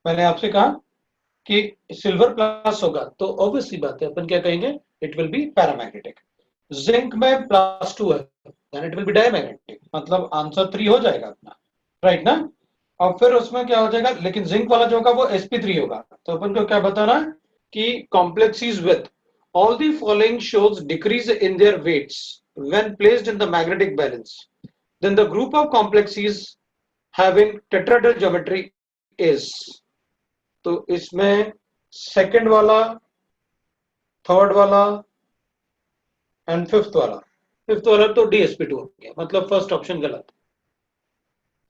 मैंने आपसे कहा कि सिल्वर प्लस होगा तो ऑब्वियसली बात है अपन क्या कहेंगे, it will be paramagnetic. Zinc में +2 है then it will be diamagnetic, मतलब आंसर 3 हो जाएगा अपना, राइट ना। और फिर उसमें क्या हो जाएगा, लेकिन जिंक वाला जो होगा वो sp3 होगा, तो अपन को क्या बताना कि complexes with all the following shows decrease in their weights when placed in the magnetic balance, then the group of complexes having tetrahedral geometry is। तो इसमें सेकंड वाला, थर्ड वाला एंड फिफ्थ वाला तो DsP2 हो गया, मतलब फर्स्ट ऑप्शन गलत।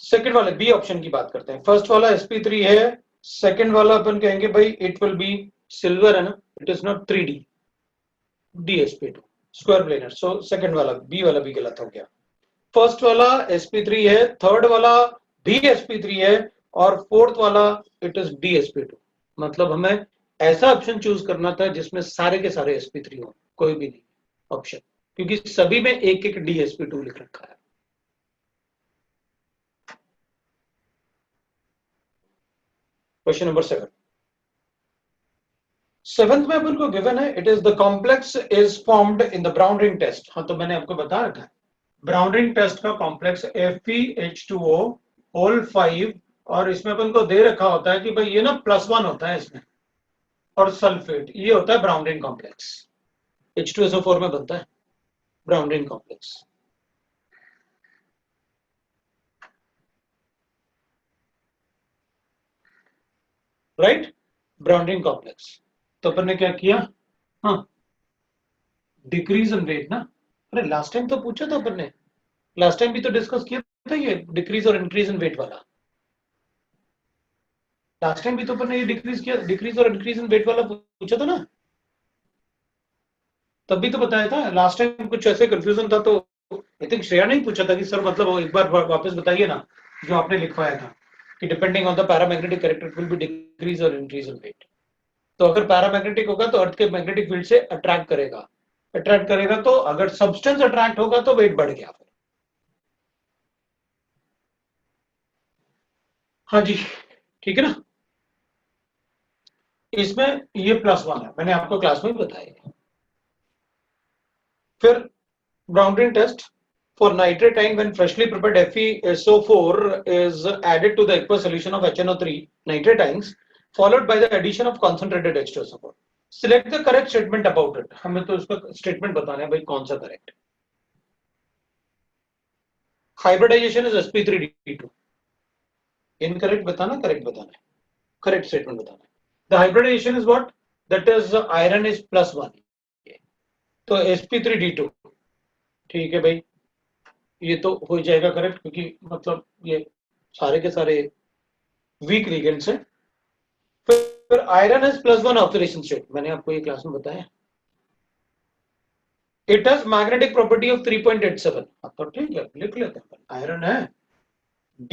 सेकंड वाले बी ऑप्शन की बात करते हैं, फर्स्ट वाला sp3 है, सेकंड वाला अपन कहेंगे भाई इट विल बी सिल्वर है ना, it is not 3D DsP2 square planar, so second वाला बी वाला भी गलत हो गया। फर्स्ट वाला sp3 है, थर्ड वाला भी sp3 है, और फोर्थ वाला इट इज DsP2। मतलब हमें ऐसा ऑप्शन चूज करना था जिसमें सारे के सारे sp3 हो, कोई भी नहीं ऑप्शन, क्योंकि सभी में एक एक DsP2 लिख रखा है। क्वेश्चन नंबर 7, सेवेंथ में अपन को गिवन है it is the complex is formed in the brown ring test. हाँ तो मैंने आपको बता रखा है ब्राउन रिंग टेस्ट का कॉम्प्लेक्स FeH2O होल 5, और इसमें अपन को दे रखा होता है कि भाई ये ना +1 होता है इसमें, और सल्फेट, ये होता है ब्राउन रिंग कॉम्प्लेक्स, H2SO4 में बनता है brown ring complex, right, brown ring complex. तो अपन ने क्या किया, हाँ डिक्रीज इन वेट ना, अरे लास्ट टाइम तो पूछा था अपन ने, लास्ट टाइम भी तो डिस्कस किया था ये डिक्रीज और इंक्रीज इन वेट वाला, लास्ट टाइम भी तो अपन ने ये डिक्रीज किया, डिक्रीज और इंक्रीज इन वेट वाला पूछा था ना, तब भी तो बताया था। लास्ट टाइम कुछ ऐसे कंफ्यूजन था, तो आई थिंक श्रेया ने ही पूछा था कि सर मतलब एक बार वापस बताइए ना जो आपने लिखवाया था कि depending on the paramagnetic character will be decrease और इंक्रीज इन वेट। तो अगर पैरामैग्नेटिक होगा तो अर्थ के मैग्नेटिक फील्ड से अट्रैक्ट करेगा, तो अगर सब्सटेंस अट्रैक्ट होगा तो वेट बढ़ गया फिर। हाँ जी, ठीक है ना। इसमें ये +1 है, मैंने आपको क्लास में बताया। फिर boundary test for nitratine when freshly prepared FeSO4 is added to the aqueous solution of HNO3 nitratines followed by the addition of concentrated H2SO4. Select the correct statement about it. हमें तो उसका statement बताना है भाई कौन सा correct. Hybridization is sp3d2, incorrect बताना, correct बताना है, करेक्ट स्टेटमेंट बताना है। The hybridization is what, that is iron is +1, तो sp3d2, ठीक है भाई, ये तो हो जाएगा करेक्ट, क्योंकि मतलब ये सारे के सारे वीक लिगेंड्स हैं। फिर आयरन इज +1 ऑक्सीडेशन स्टेट, मैंने आपको ये क्लास में बताया। It has magnetic property of 3.87, तो ठीक है लिख लेते हैं, आयरन है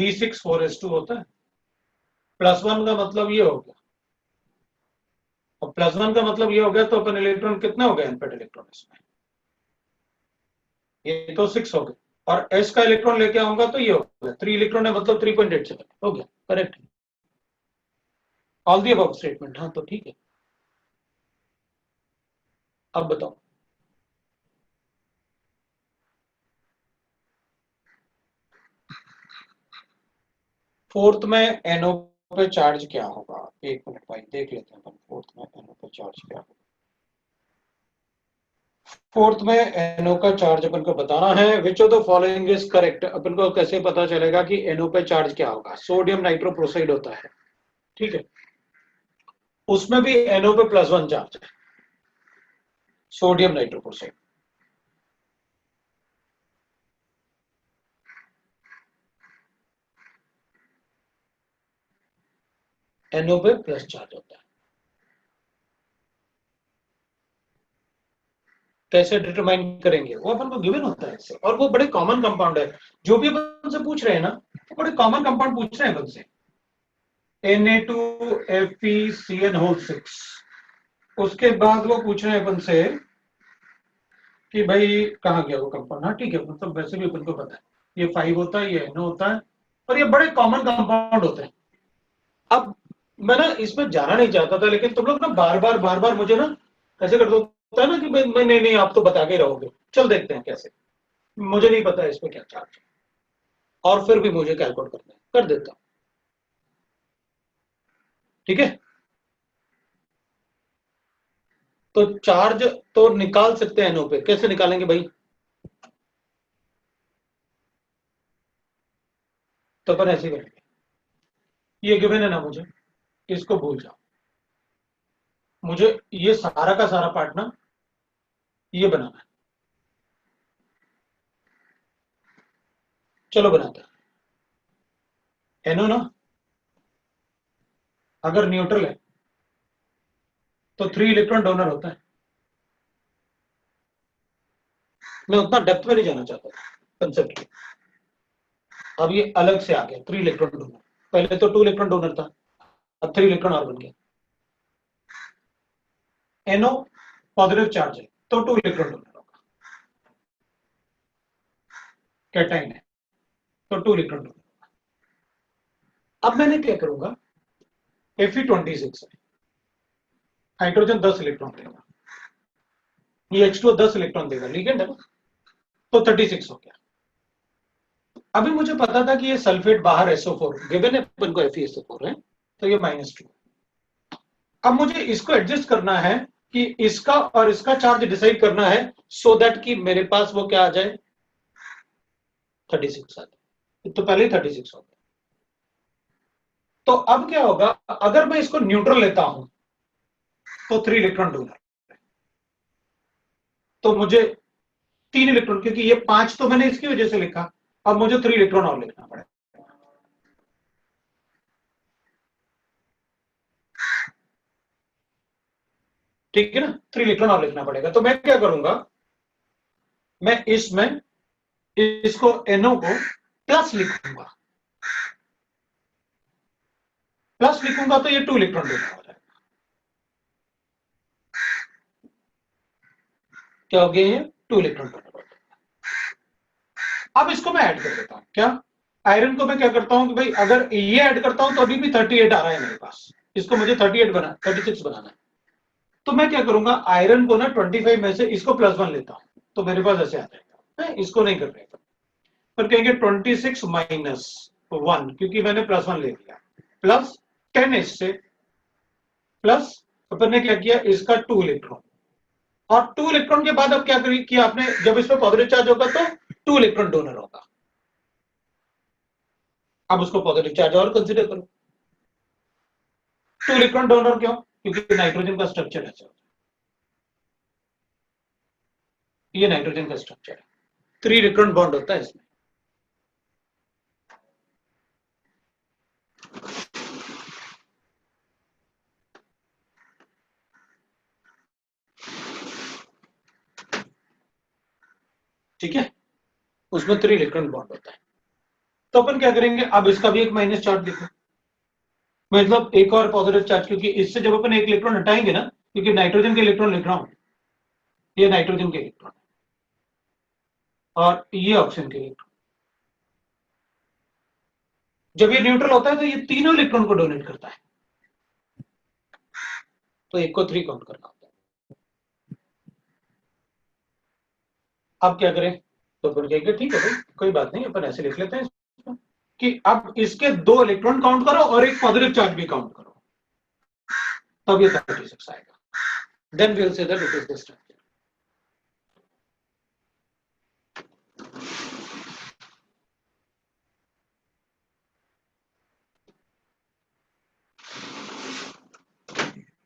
D6 4s2 होता है, +1 का मतलब ये हो गया, और +1 का मतलब ये हो गया, तो अपन इलेक्ट्रॉन कितने हो गए अनपेड इलेक्ट्रॉन इसमें, ये तो 6 हो गए, और S का इलेक्ट्रॉन लेके आऊंगा तो ये हो गया 3 इलेक्ट्रॉन है, मतलब 3.87 हो गया correct, all the above statement. हाँ तो ठीक है, अब बताओ फोर्थ में NO पे चार्ज क्या होगा, एक मिनट भाई देख लेते हैं अपन, फोर्थ में NO पे चार्ज क्या होगा। फोर्थ में NO का चार्ज अपन को बताना है, which of the following is correct. अपन को कैसे पता चलेगा कि NO पे चार्ज क्या होगा, सोडियम नाइट्रोप्रोसाइड होता है, ठीक है, उसमें भी NO पे +1 चार्ज है, सोडियम नाइट्रोप्रोसाइड। NO पे प्लस चार्ज होता है, कैसे डिटरमाइन करेंगे वो अपन को गिवन होता है इससे, और वो बड़े कॉमन कंपाउंड है, जो भी अपन से पूछ रहे हैं ना वो बड़े कॉमन कंपाउंड पूछ रहे हैं अपन से। Na2FeCN6, उसके बाद वो पूछ रहे हैं अपन से कि भाई कहाँ गया वो कंपाउंड, हाँ ठीक है, मतलब वैसे भी अपन को पता है ये 5 होता है, ये NO होता है, और ये बड़े कॉमन कंपाउंड होते हैं। अब मैं ना इसमें जाना नहीं चाहता था, लेकिन तुम लोग ना बार बार मुझे ना ऐसे कर दो, होता है ना कि मैं नहीं नहीं आप तो बता के रहोगे, चल देखते हैं कैसे, मुझे नहीं पता है इसमें क्या चार्ज, और फिर भी मुझे कैलकुलेट करना है, कर देता हूं। ठीक है, तो चार्ज तो निकाल सकते हैं एनओ पे, कैसे निकालेंगे भाई? तो अपन ऐसे ही करेंगे, ये गिवन है ना, मुझे इसको भूल जाओ, मुझे ये सारा का सारा पार्ट ना ये बनाना है। चलो बनाते हैं। एनओ ना अगर न्यूट्रल है तो 3 इलेक्ट्रॉन डोनर होता है। मैं उतना डेप्थ में नहीं जाना चाहता कंसेप्ट के, अब ये अलग से आ गया 3 इलेक्ट्रॉन डोनर, पहले तो 2 इलेक्ट्रॉन डोनर था, अब 3 इलेक्ट्रॉन और बन गया। एनओ पॉजिटिव चार्ज है तो 2 इलेक्ट्रॉन डोनर होगा, कैटाइन है तो 2 इलेक्ट्रॉन डोनर। अब मैंने क्या करूंगा, Fe26 है, हाइड्रोजन 10 इलेक्ट्रॉन देगा, ये H2O 10 इलेक्ट्रॉन देगा, लिगेंड है ना, तो 36 हो गया। अभी मुझे पता था कि ये सल्फेट बाहर SO4 गिवन है अपन को, FeSO4 है, तो ये -2। अब मुझे इसको एडजस्ट करना है कि इसका और इसका चार्ज डिसाइड करना है, सो दैट कि मेरे पास वो क्या आ जाए, 36 आ जाए, तो पहले ही 36 हो गया। तो अब क्या होगा, अगर मैं इसको न्यूट्रल लेता हूं तो 3 इलेक्ट्रॉन डोनर, तो मुझे 3 इलेक्ट्रॉन, क्योंकि ये 5 तो मैंने इसकी वजह से लिखा, अब मुझे 3 इलेक्ट्रॉन और लिखना पड़ेगा। ठीक है ना, 3 इलेक्ट्रॉन और लिखना पड़ेगा, तो मैं क्या करूंगा, मैं इसमें इसको NO को प्लस लिखूंगा, प्लस लिखूंगा तो ये 2 इलेक्ट्रॉन डोनर हो जाएगा। क्या हो गया, ये 2 इलेक्ट्रॉन डोनर हो जाएगा। अब इसको मैं ऐड कर देता हूं, क्या आयरन को मैं क्या करता हूं कि भाई अगर ये ऐड करता हूं तो अभी भी 38 आ रहा है मेरे पास, इसको मुझे 36 बनाना है, तो मैं क्या करूंगा, आयरन को ना 25 में से इसको +1 लेता हूं, तो मेरे पास ऐसे आ जाएगा, इसको नहीं कर रहे, पर कहेंगे 26 - 1, क्योंकि मैंने +1 ले लिया, प्लस 10 इससे, प्लस अपन ने क्या किया, इसका 2 इलेक्ट्रॉन, और 2 इलेक्ट्रॉन के बाद अब क्या किया आपने, जब इसमें पॉजिटिव चार्ज होगा तो 2 इलेक्ट्रॉन डोनर होगा। अब उसको पॉजिटिव चार्ज और कंसिडर करो, 2 इलेक्ट्रॉन डोनर क्यों, क्योंकि नाइट्रोजन का स्ट्रक्चर है, ये नाइट्रोजन का स्ट्रक्चर है, 3 इलेक्ट्रॉन बॉन्ड होता है इसमें। ठीक है, उसमें 3 इलेक्ट्रॉन बॉन्ड होता है, तो अपन क्या करेंगे, अब इसका भी एक माइनस चार्ज लिखो, मतलब एक और पॉजिटिव चार्ज, क्योंकि इससे जब अपन एक इलेक्ट्रॉन हटाएंगे ना, क्योंकि नाइट्रोजन के इलेक्ट्रॉन लिख रहा हूं, ये नाइट्रोजन के इलेक्ट्रॉन और ये ऑक्सीजन के इलेक्ट्रॉन, जब ये न्यूट्रल होता है तो ये तीनों इलेक्ट्रॉन को डोनेट करता है, तो एक को 3 काउंट करना होता है। अब क्या करें, तो अपन कहेंगे ठीक है भाई, कोई बात नहीं, अपन ऐसे लिख लेते हैं कि अब इसके 2 इलेक्ट्रॉन काउंट करो और एक पॉजिटिव चार्ज भी काउंट करो, तब ये 36 आएगा, then we will say that it is the structure.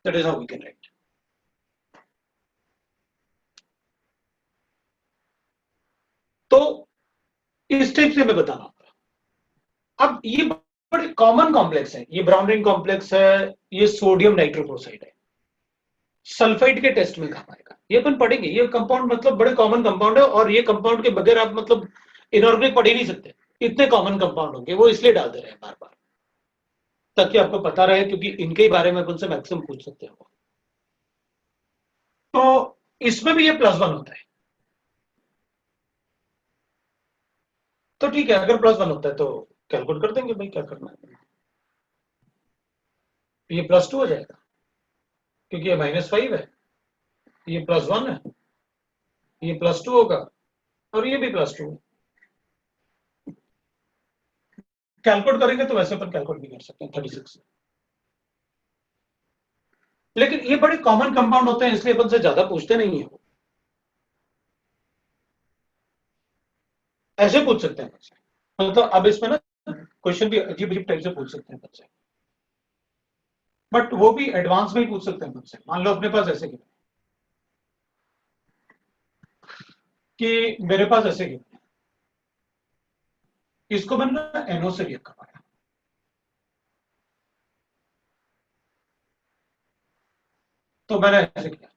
That is how we can write. तो इस टाइप से मैं बता रहा हूं। अब ये बड़े कॉमन कॉम्प्लेक्स है, ये ब्राउन रिंग कॉम्प्लेक्स है, ये सोडियम नाइट्रोक्लोराइड है, सल्फाइड के टेस्ट में काम आएगा, ये अपन पढ़ेंगे, ये कंपाउंड मतलब बड़े कॉमन कंपाउंड है, और ये कंपाउंड के बगैर आप मतलब इनऑर्गेनिक पढ़ ही नहीं सकते, इतने कॉमन कंपाउंड होंगे, वो इसलिए डाल दे रहे हैं बार बार, ताकि आपको पता रहे, क्योंकि इनके ही बारे में अपन से मैक्सिमम पूछ सकते हैं। तो इसमें भी ये +1 होता है, तो ठीक है, अगर +1 होता है तो कैलकुलेट कर देंगे भाई, क्या करना है। ये +2 हो जाएगा क्योंकि ये -5 है, ये +1 है, ये +2 होगा और ये भी +2 है। कैलकुलेट करेंगे तो वैसे अपन कैलकुलेट भी कर सकते हैं 36। लेकिन ये बड़े कॉमन कंपाउंड होते हैं इसलिए अपन से ज्यादा पूछते नहीं है। ऐसे पूछ सकते हैं बच्चे, मतलब अब इसमें ना क्वेश्चन भी अजीब अजीब टाइप से पूछ सकते हैं बच्चे, बट वो भी एडवांस में ही पूछ सकते हैं बच्चे। मान लो अपने पास ऐसे कि मेरे पास ऐसे इसको मैंने ना एनओ से रिएक्ट करवाया, तो मैंने ऐसे किया,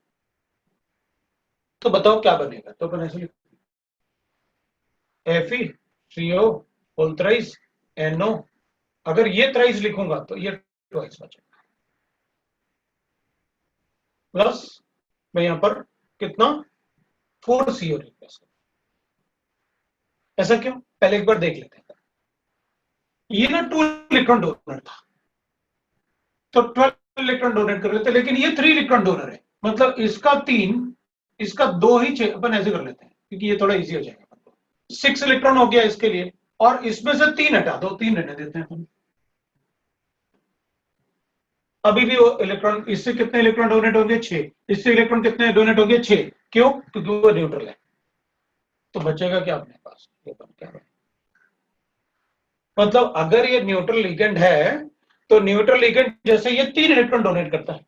तो बताओ क्या बनेगा। तो अपन ऐसे FeCO होल थ्राइस NO, अगर ये थ्राइस लिखूंगा तो ये ट्वाइस बचेगा, प्लस मैं यहां पर कितना 4CO रिप्लेस। ऐसा क्यों, पहले एक बार देख लेते हैं। ये ना 2 इलेक्ट्रॉन डोनर था तो 12 इलेक्ट्रॉन डोनेट कर लेते, लेकिन ये 3 इलेक्ट्रॉन डोनर है, मतलब इसका 3, इसका 2 ही अपन ऐसे कर लेते हैं क्योंकि ये थोड़ा इजी हो जाएगा। 6 इलेक्ट्रॉन हो गया इसके लिए, और इसमें से 3 हटा दो, 3 रहने देते हैं। अभी भी वो इलेक्ट्रॉन, इससे कितने इलेक्ट्रॉन डोनेट होंगे 6, इससे इलेक्ट्रॉन कितने डोनेट होंगे 6, क्यों, क्योंकि वो न्यूट्रल है। तो बचेगा क्या अपने पास, ये क्या है? मतलब अगर ये न्यूट्रल लिगेंड है तो न्यूट्रल लिगेंड जैसे ये 3 इलेक्ट्रॉन डोनेट करता है,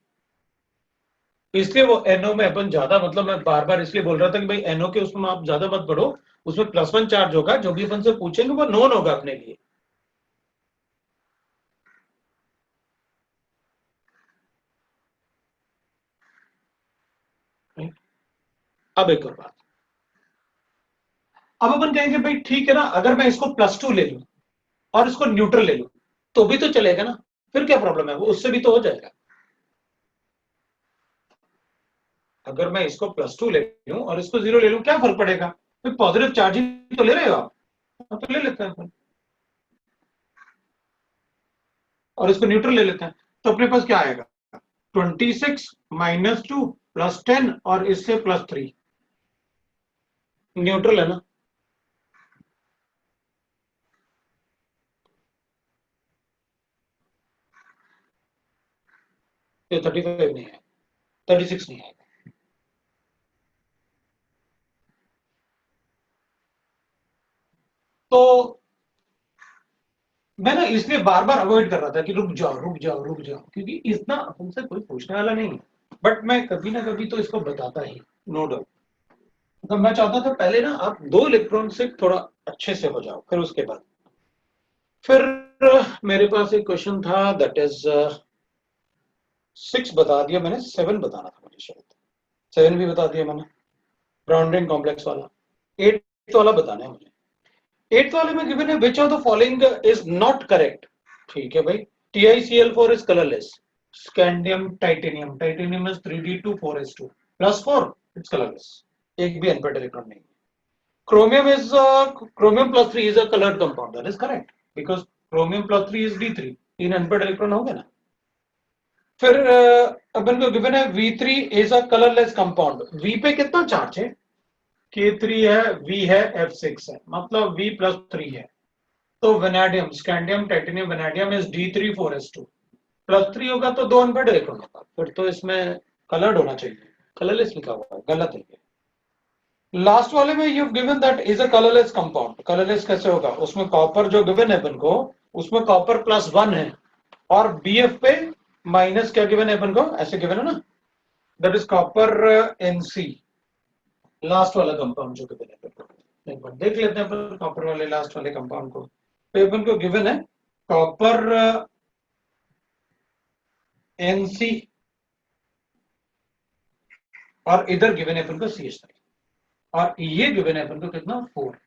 इसलिए वो NO में अपन ज्यादा, मतलब मैं बार बार इसलिए बोल रहा था कि भाई NO के उसमें आप ज्यादा मत पढ़ो, उसमें +1 चार्ज होगा, जो भी अपन से पूछेंगे वो नोन होगा अपने लिए। अब एक और बात, अब अपन कहेंगे भाई ठीक है ना, अगर मैं इसको +2 ले लूं और इसको न्यूट्रल ले लूं तो भी तो चलेगा ना, फिर क्या प्रॉब्लम है, वो उससे भी तो हो जाएगा। अगर मैं इसको +2 ले लूं और इसको 0 ले लूं क्या फर्क पड़ेगा, तो पॉजिटिव चार्जिंग तो ले रहे हो आप, तो ले लेते हैं अपन, और इसको न्यूट्रल ले लेते हैं, तो अपने पास क्या आएगा 26 -2 +10 और इससे +3, न्यूट्रल है ना। ये 35 नहीं है, 36 नहीं आएगा। तो मैं ना इसलिए बार बार अवॉइड कर रहा था कि रुक जाओ रुक जाओ रुक जाओ, क्योंकि इतना हमसे कोई पूछने वाला नहीं है, बट मैं कभी ना कभी तो इसको बताता ही, नो डाउट। तो मैं चाहता था पहले ना आप 2 इलेक्ट्रॉन से थोड़ा अच्छे से हो जाओ, फिर उसके बाद फिर मेरे पास एक क्वेश्चन था दैट इज 6 बता दिया मैंने, 7 बताना था मुझे शायद, 7 भी बता दिया मैंने, ब्राउन कॉम्प्लेक्स वाला। 8 वाला बताना है मुझे। 8 वाले में गिवन है which of the following is not correct. ठीक है भाई, TiCl4 is colourless, scandium titanium, titanium is 3d24s2 +4, it's colourless, एक भी अनपेड इलेक्ट्रॉन नहीं। Chromium is chromium +3 is a colored compound. That is correct because chromium +3 is D3. 3 unpaired electron हो गए ना। फिर अपन को गिवन है V3 is a colorless compound. V पे कितना चार्ज है, K3 है, V है, F6 है, मतलब V +3 है। तो vanadium, scandium, titanium, vanadium is D34s2 +3 होगा तो 2 अनपेड इलेक्ट्रॉन होगा, फिर तो इसमें कलर्ड होना चाहिए, कलरलेस लिखा हुआ है, गलत है। लास्ट वाले में you given that is a colourless compound, colourless कैसे होगा, उसमें कॉपर जो गिवन है अपन को, उसमें कॉपर +1 है, और BF पे माइनस क्या गिवन है अपन को, ऐसे गिवन है ना, that is copper NC, last वाला कंपाउंड जो गिवन है अपन को। एक बार देख लेते हैं अपन कॉपर वाले लास्ट वाले कंपाउंड को। तो अपन को गिवन है कॉपर NC, और इधर गिवन है अपन को CH3, और ये गिवन है अपन को कितना 4,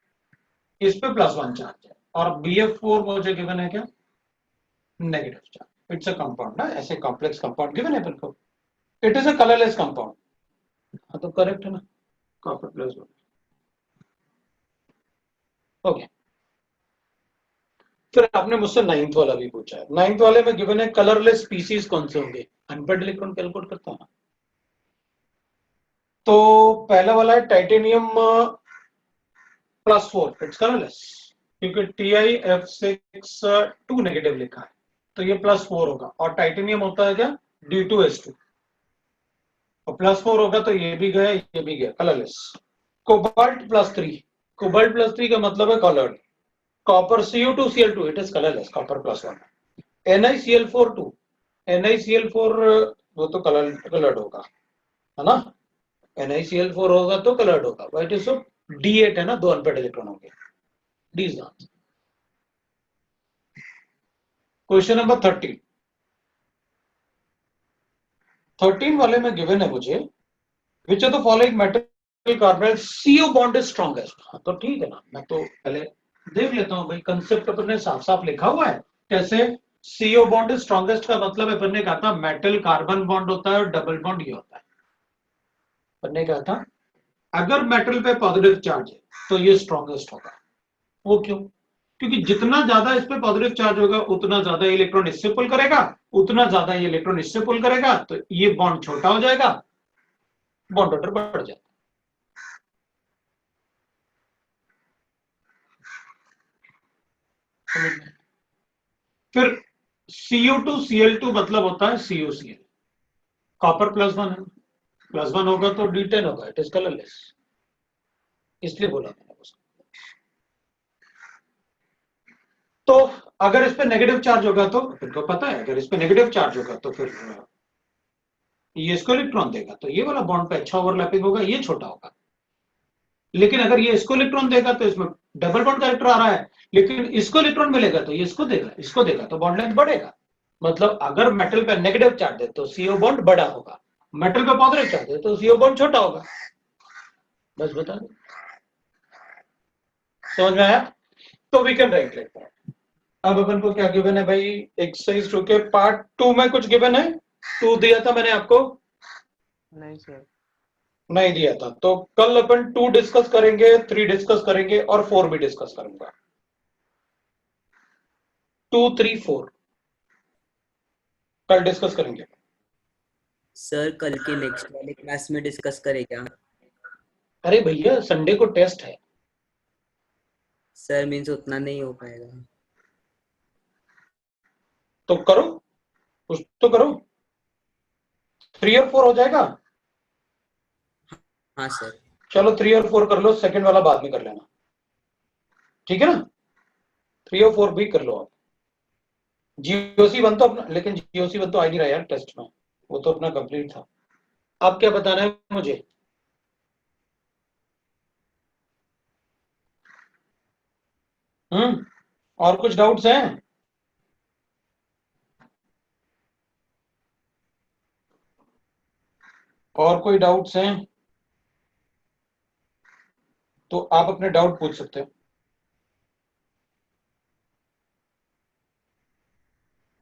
इस पे +1 चार्ज है, और BF4 मुझे गिवन है क्या, negative charge. It's a compound ना, ऐसे कॉम्प्लेक्स कंपाउंड गिवन है बिल्कुल, it is a colourless compound. हाँ तो करेक्ट है ना, कॉपर +1। ओके, फिर आपने मुझसे 9th वाला भी पूछा है। 9th वाले में गिवन है कलरलेस स्पीसीज कौन से होंगे, अनपेड इलेक्ट्रॉन कैलकुलेट करता हूं। तो पहला वाला है टाइटेनियम +4, इट्स कलरलेस, क्योंकि TiF6 2 नेगेटिव लिखा है, तो ये +4 होगा। और टाइटेनियम होता है क्या, D2S2, और +4 होगा तो ये भी गया ये भी गया, कलरलेस। कोबाल्ट +3, कोबाल्ट +3 का मतलब है coloured. Copper Cu2Cl2, it is colourless, copper +1। NiCl4 2, NiCl4 वो तो कलर्ड होगा, है ना, NiCl4 होगा तो कलर्ड होगा, वाइट इज D8 है ना, 2 अनपेड इलेक्ट्रॉन होंगे। D is answer. Question number 13 वाले में गिवन है मुझे, विच of the following metal carbonyl CO bond is strongest. तो ठीक है ना, मैं तो पहले देख लेता हूं भाई, कंसेप्ट अपन ने साफ साफ लिखा हुआ है कैसे। CO बॉन्ड इज स्ट्रॉन्गेस्ट का मतलब है, अपन ने कहा था मेटल कार्बन बॉन्ड होता है और डबल बॉन्ड ये होता है। अपन ने कहा था अगर मेटल पे पॉजिटिव चार्ज है तो ये स्ट्रॉन्गेस्ट होगा। वो क्यों, क्योंकि जितना ज्यादा इस पे पॉजिटिव चार्ज होगा उतना ज्यादा इलेक्ट्रॉन इससे पुल करेगा, उतना ज्यादा ये इलेक्ट्रॉन इससे पुल करेगा, तो ये बॉन्ड छोटा हो जाएगा, बॉन्ड ऑर्डर बढ़ जाएगा। फिर Cu2Cl2 मतलब होता है CuCl, कॉपर +1 है, +1 होगा तो D10 होगा, इट इज कलरलेस, इसलिए बोला मैंने उसको। तो अगर इस पे नेगेटिव चार्ज होगा तो फिर तो पता है, अगर इस पे नेगेटिव चार्ज होगा तो फिर ये इसको इलेक्ट्रॉन देगा, तो ये वाला बॉन्ड पे अच्छा ओवरलैपिंग होगा, ये छोटा होगा। लेकिन अगर ये इसको इलेक्ट्रॉन देगा तो इसमें डबल बॉन्ड कैरेक्टर आ रहा है, लेकिन इसको इलेक्ट्रॉन मिलेगा तो ये इसको देगा तो बॉन्ड लेंथ बढ़ेगा। मतलब अगर मेटल पे नेगेटिव चार्ज है तो CO बॉन्ड बड़ा होगा, मेटल पे पॉजिटिव चार्ज है तो CO बॉन्ड छोटा होगा। बस बता दो, समझ में आया। तो we can write like that. अब अपन को क्या गिवन है भाई, एक्सरसाइज 2 के पार्ट 2 में कुछ गिवन है, 2 दिया था मैंने आपको, नहीं सर, नहीं दिया था। तो कल अपन 2 डिस्कस करेंगे, 3 डिस्कस करेंगे और 4 भी डिस्कस करूंगा। 2 3 4 कल डिस्कस करेंगे। सर कल के नेक्स्ट वाले क्लास में डिस्कस करें क्या? अरे भैया संडे को टेस्ट है। सर मीन्स उतना नहीं हो पाएगा। तो करो, कुछ तो करो, 3 और 4 हो जाएगा। हाँ सर। चलो 3 और 4 कर लो, सेकंड वाला बाद में कर लेना, ठीक है ना। 3 और 4 भी कर लो आप। GOC1 तो अपना, लेकिन GOC1 तो आ नहीं रहा यार टेस्ट में, वो तो अपना कंप्लीट था। आप क्या बताना है मुझे, और कुछ डाउट्स हैं? और कोई डाउट्स हैं तो आप अपने डाउट पूछ सकते हैं।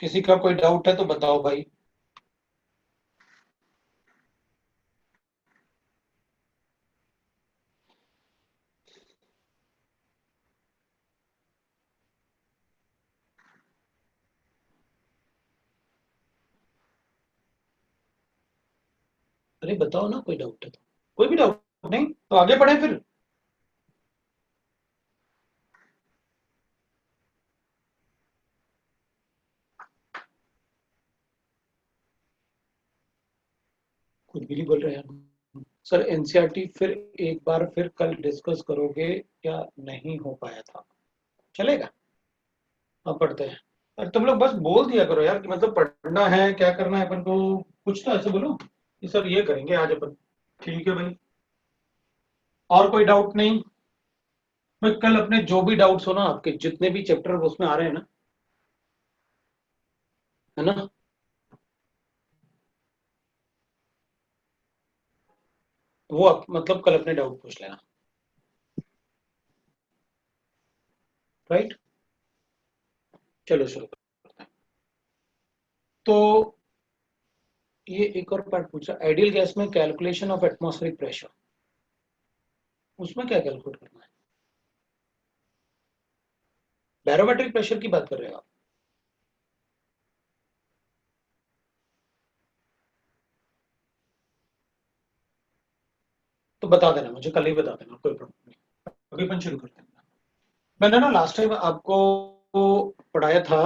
किसी का कोई डाउट है तो बताओ भाई। अरे बताओ ना, कोई डाउट है तो। कोई भी डाउट नहीं तो आगे बढ़े फिर। कुछ भी नहीं बोल रहे यार। सर एनसीईआरटी फिर एक बार फिर कल डिस्कस करोगे या नहीं हो पाया था, चलेगा। अब पढ़ते हैं। अरे तुम लोग बस बोल दिया करो यार कि मतलब पढ़ना है, क्या करना है अपन को, कुछ तो ऐसे बोलो कि सर ये करेंगे आज अपन। ठीक है भाई, और कोई डाउट नहीं। मैं कल अपने जो भी डाउट्स हो ना, आपके जितने भी चैप्टर उसमें आ रहे हैं ना, है ना, वो आप मतलब कल अपने डाउट पूछ लेना, राइट। चलो शुरू करते हैं। तो ये एक और पार्ट पूछा, आइडियल गैस में कैलकुलेशन ऑफ एटमॉस्फेरिक प्रेशर, उसमें क्या कैलकुलेट करना है। बैरोमेट्रिक प्रेशर की बात कर रहे हो आप? तो बता देना मुझे, कल ही बता देना, कोई प्रॉब्लम नहीं, अभी अपन शुरू करते हैं। मैंने ना लास्ट टाइम आपको पढ़ाया था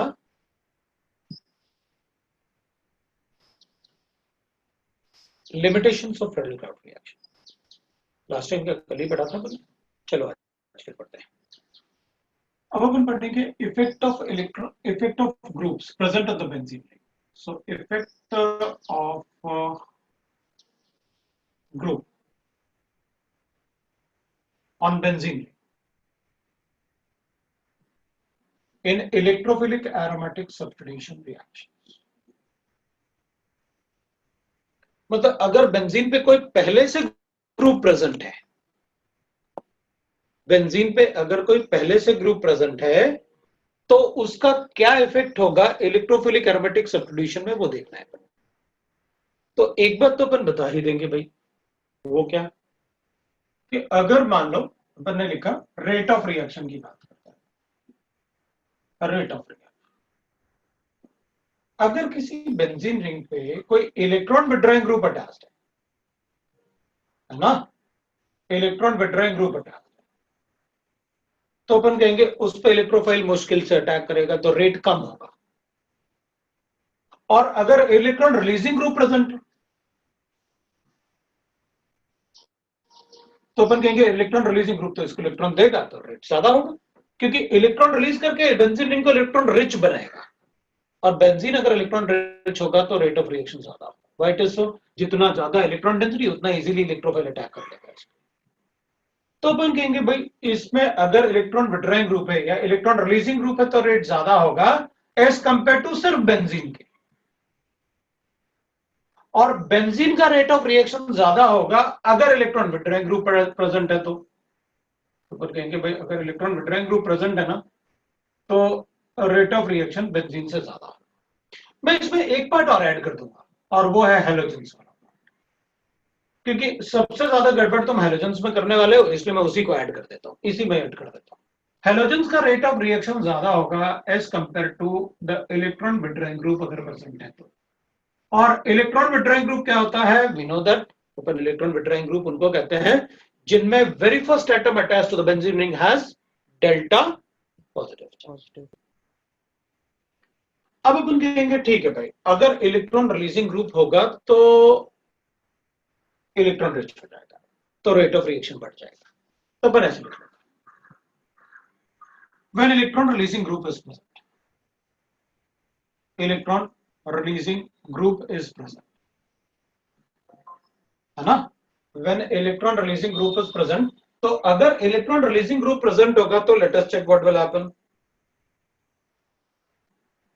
limitations of Friedel crowd reaction. Last time का कल ही पढ़ा था मैंने। चलो आज फिर पढ़ते हैं। अब अपन पढ़ेंगे effect of groups present on the benzene ring. So effect of group on benzene in electrophilic aromatic substitution reactions। मतलब अगर बेंजीन पे कोई पहले से ग्रुप प्रेजेंट है, बेंजीन पे अगर कोई पहले से ग्रुप प्रेजेंट है तो उसका क्या इफेक्ट होगा इलेक्ट्रोफिलिक एरोमेटिक सब्स्टिट्यूशन में, वो देखना है। तो एक बात तो अपन बता ही देंगे भाई, वो क्या कि अगर मान लो अपन ने लिखा रेट ऑफ रिएक्शन की बात करता है, रेट ऑफ रिएक्शन, अगर किसी बेंजीन रिंग पे कोई इलेक्ट्रॉन विड्रॉइंग ग्रुप अटैच्ड है ना, इलेक्ट्रॉन विड्रॉइंग ग्रुप अटैच्ड है, तो अपन कहेंगे उस पे इलेक्ट्रोफाइल मुश्किल से अटैक करेगा तो रेट कम होगा। और अगर इलेक्ट्रॉन रिलीजिंग ग्रुप प्रेजेंट है तो अपन कहेंगे इलेक्ट्रॉन रिलीजिंग ग्रुप तो इसको इलेक्ट्रॉन देगा तो रेट ज्यादा होगा, क्योंकि इलेक्ट्रॉन रिलीज करके बेंजीन रिंग को इलेक्ट्रॉन रिच बनाएगा, और बेंजीन अगर इलेक्ट्रॉन रिच होगा तो रेट ऑफ रिएक्शन ज्यादा होगा। Why it is so? जितना ज्यादा इलेक्ट्रॉन डेंसिटी उतना इजीली इलेक्ट्रोफाइल अटैक कर लेगा इसको। तो अपन कहेंगे भाई इसमें अगर इलेक्ट्रॉन विड्रॉइंग ग्रुप है या इलेक्ट्रॉन रिलीजिंग ग्रुप है तो रेट ज्यादा होगा एज कंपेयर टू सिर्फ बेंजीन के, और बेंजीन का रेट ऑफ रिएक्शन ज्यादा होगा अगर इलेक्ट्रॉन विड्रॉइंग ग्रुप प्रेजेंट है। तो अपन कहेंगे भाई अगर इलेक्ट्रॉन विड्रॉइंग ग्रुप प्रेजेंट है ना तो रेट ऑफ रिएक्शन बेंजीन से ज्यादा होगा। मैं इसमें एक पार्ट और ऐड कर दूंगा और वो है हैलोजेंस वाला, क्योंकि सबसे ज्यादा गड़बड़ तुम हैलोजेंस में करने वाले हो, इसलिए मैं उसी को ऐड कर देता हूं, इसी में ऐड कर देता हूं। हैलोजेंस का रेट ऑफ रिएक्शन ज्यादा होगा as compared to the electron withdrawing group अगर प्रेजेंट है तो। और इलेक्ट्रॉन विड्रॉइंग ग्रुप क्या होता है? We know that open electron withdrawing group उनको कहते हैं जिनमें very first atom attached to the benzene ring has delta positive. अब अपन कहेंगे ठीक है भाई अगर इलेक्ट्रॉन रिलीजिंग ग्रुप होगा तो इलेक्ट्रॉन रिच हो जाएगा तो रेट ऑफ रिएक्शन बढ़ जाएगा। तो अपन ऐसे लिख लेते हैं when electron releasing group is present, electron releasing group is present, है ना, when electron releasing group is present, तो अगर इलेक्ट्रॉन रिलीजिंग ग्रुप प्रेजेंट होगा तो let us check what will happen,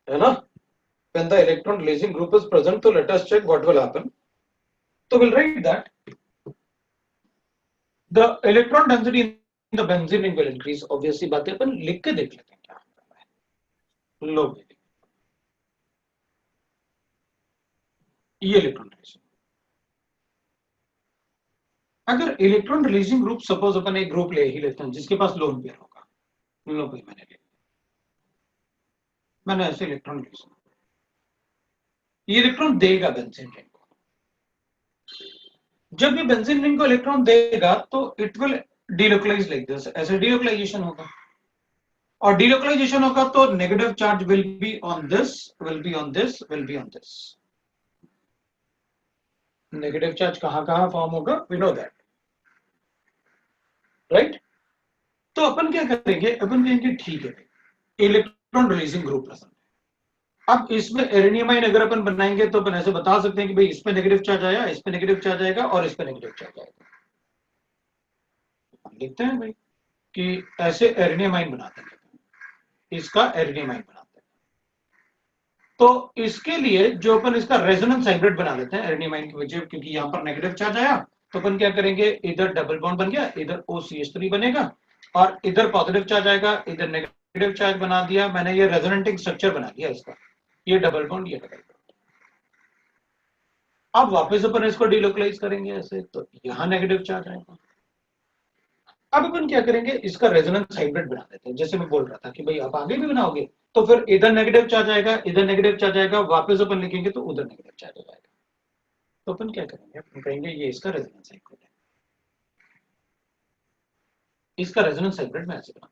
है ना, when the electron releasing group is present, so let us check what will happen. So we'll write that the electron density in the benzene ring will increase. Obviously बातें अपन लिख के देख लेते हैं क्या करना है। लो ये इलेक्ट्रॉन रिलीजिंग, अगर इलेक्ट्रॉन रिलीजिंग ग्रुप सपोज अपन एक ग्रुप ले ही लेते हैं जिसके पास लोन पेयर होगा, लो भाई मैंने ऐसे इलेक्ट्रॉन रिलीजिंग, ये इलेक्ट्रॉन देगा बेंजीन रिंग को, जब ये बेंजीन रिंग को इलेक्ट्रॉन देगा तो it will delocalize like this, ऐसे डीलोकलाइजेशन होगा, और डीलोकलाइजेशन होगा तो negative charge will be on this, will be on this, will be on this. Negative charge कहां कहां फॉर्म होगा? We know that, right. तो अपन क्या करेंगे, अपन कहेंगे ठीक है इलेक्ट्रॉन रिलीजिंग ग्रुप प्रेजेंट, अब इसमें एरेनियमाइन अगर अपन बनाएंगे तो अपन ऐसे बता सकते हैं कि भाई इस पे नेगेटिव चार्ज आया, इस पे नेगेटिव चार्ज आएगा और इस पे नेगेटिव चार्ज आएगा। लिखते हैं भाई कि ऐसे एरेनियमाइन बनाते हैं, इसका एरेनियमाइन बनाते हैं, तो इसके लिए जो अपन इसका रेजोनेंस हाइब्रिड बना लेते हैं एरेनियमाइन की वजह, क्योंकि यहां पर नेगेटिव चार्ज आया तो अपन क्या करेंगे, इधर डबल बॉन्ड बन गया, इधर OCH3 बनेगा, और इधर पॉजिटिव चार्ज आएगा, इधर नेगेटिव चार्ज बना दिया मैंने, ये रेजोनेटिंग स्ट्रक्चर बना दिया इसका, ये डबल बॉन्ड, ये डबल बॉन्ड। अब वापस अपन इसको डीलोकलाइज करेंगे ऐसे, तो यहां नेगेटिव चार्ज आएगा, अब अपन क्या करेंगे, इसका रेजोनेंस हाइब्रिड बना देते हैं। जैसे मैं बोल रहा था कि भाई आप आगे भी बनाओगे तो फिर इधर नेगेटिव चार्ज आएगा, इधर नेगेटिव चार्ज आएगा, वापस अपन लिखेंगे तो उधर नेगेटिव चार्ज हो जाएगा। तो अपन क्या करेंगे, अपन कहेंगे ये इसका रेजोनेंस हाइब्रिड है। इसका रेजोनेंस हाइब्रिड मैं ऐसे बना,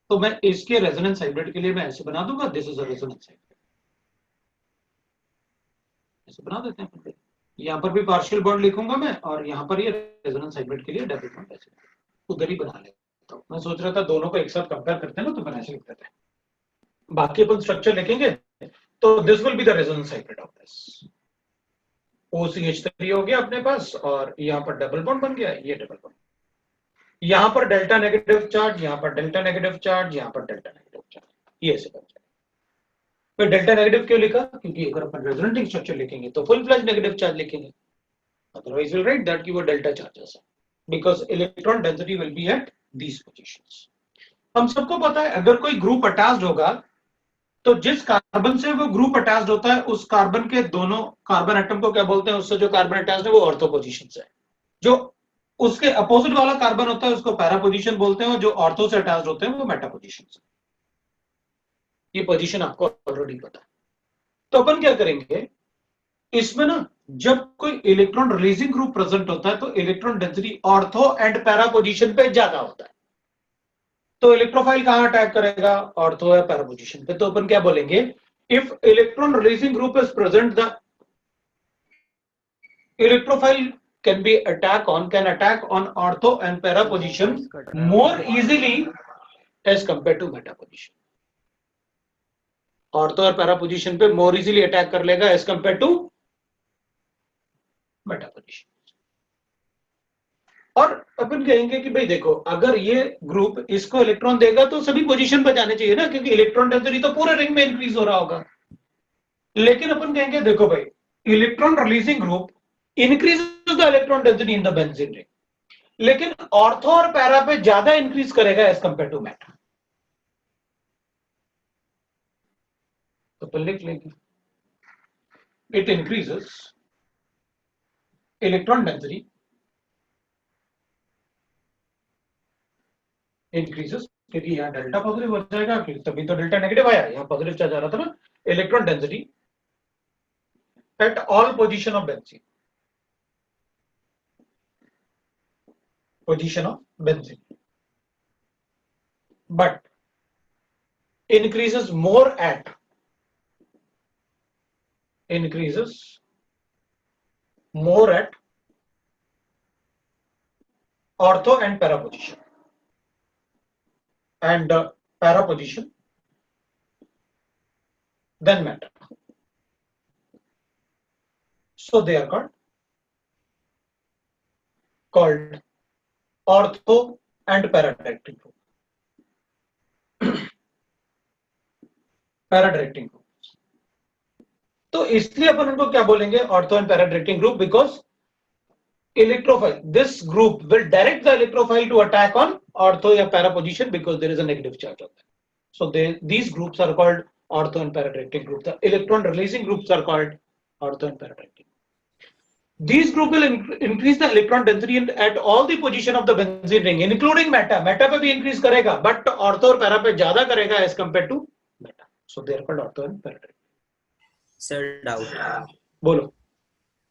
तो मैं इसके रेजोनेंस हाइब्रिड के लिए मैं ऐसे बना दूंगा, this is a resonance hybrid, ऐसे बना देते हैं अपन। यहाँ पर भी पार्शियल बॉन्ड लिखूंगा मैं, और यहाँ पर ये रेजोनेंस हाइब्रिड के लिए डबल बॉन्ड ऐसे उधर ही बना लेता हूँ। मैं सोच रहा था दोनों को एक साथ कंपेयर करते हैं ना, तो अपन ऐसे लिख देते हैं। बाकी अपन स्ट्रक्चर लिखेंगे, तो this will be the resonance hybrid of this. OCH3 हो गया अपने पास, और यहाँ पर डबल बॉन्ड बन गया, ये डबल बॉन्ड, यहाँ पर डेल्टा नेगेटिव चार्ज, यहाँ पर डेल्टा नेगेटिव चार्ज, यहाँ पर डेल्टा नेगेटिव चार्ज, ये ऐसे बन जाएगा। फिर डेल्टा नेगेटिव क्यों लिखा, क्योंकि अगर अपन रेजोनेटिंग स्ट्रक्चर लिखेंगे तो फुल फ्लैश नेगेटिव चार्ज लिखेंगे, otherwise we'll write that keyword delta charges because electron density will be at these positions. हम सबको पता है अगर कोई ग्रुप अटैच्ड होगा तो जिस कार्बन से वो ग्रुप अटैच्ड होता है उस कार्बन के दोनों कार्बन एटम को क्या बोलते हैं, उससे जो कार्बन अटैच्ड है वो ऑर्थो पोजीशन है। जो उसके अपोजिट वाला कार्बन होता है उसको पैरा पोजीशन बोलते हैं, और जो ऑर्थो से अटैच्ड होते हैं वो मेटा पोजीशन। ये पोजीशन आपको ऑलरेडी पता है। तो अपन क्या करेंगे, इसमें ना जब कोई इलेक्ट्रॉन रिलीजिंग ग्रुप प्रेजेंट होता है तो electron density ortho and para position पे ज्यादा होता है। तो इलेक्ट्रोफाइल कहां अटैक करेगा, ऑर्थो या पैरा पोजीशन पे। तो अपन क्या बोलेंगे, if electron releasing group is present the electrophile can attack on ortho and para position more easily as compared to meta position. Ortho और पैरा पोजीशन पे मोर इजीली अटैक कर लेगा as compared to meta position. और अपन कहेंगे कि भाई देखो, अगर ये ग्रुप इसको इलेक्ट्रॉन देगा तो सभी पोजीशन पर जाने चाहिए ना, क्योंकि इलेक्ट्रॉन डेंसिटी तो पूरे रिंग में इंक्रीज हो रहा होगा। लेकिन अपन कहेंगे देखो भाई, electron releasing group increases the electron density in the benzene ring, लेकिन ऑर्थो और पैरा पे ज्यादा इंक्रीज करेगा एज कंपेयर टू मेटा। तो लिख लेंगे, it increases electron density increases, क्योंकि यहाँ डेल्टा पॉजिटिव हो जाएगा, तभी तो डेल्टा नेगेटिव आया, यहाँ पॉजिटिव चार्ज आ रहा था ना। Electron density at all position of benzene, position of benzene, but increases more at ortho and para position, and para position then meta. So they are called ortho and para directing group. Para directing group, तो इसलिए अपन उनको क्या बोलेंगे, ortho and para directing group, because electrophile, this group will direct the electrophile to attack on ortho या para position because there is a negative charge on that. So these groups are called ortho and para directing group. The electron releasing groups are called ortho and para directing. These group will increase the electron density at all the position of the benzene ring, including meta. Meta पे भी increase करेगा, but ortho और para पे ज्यादा करेगा as compared to meta. So they are called ortho and para. Sir doubt, बोलो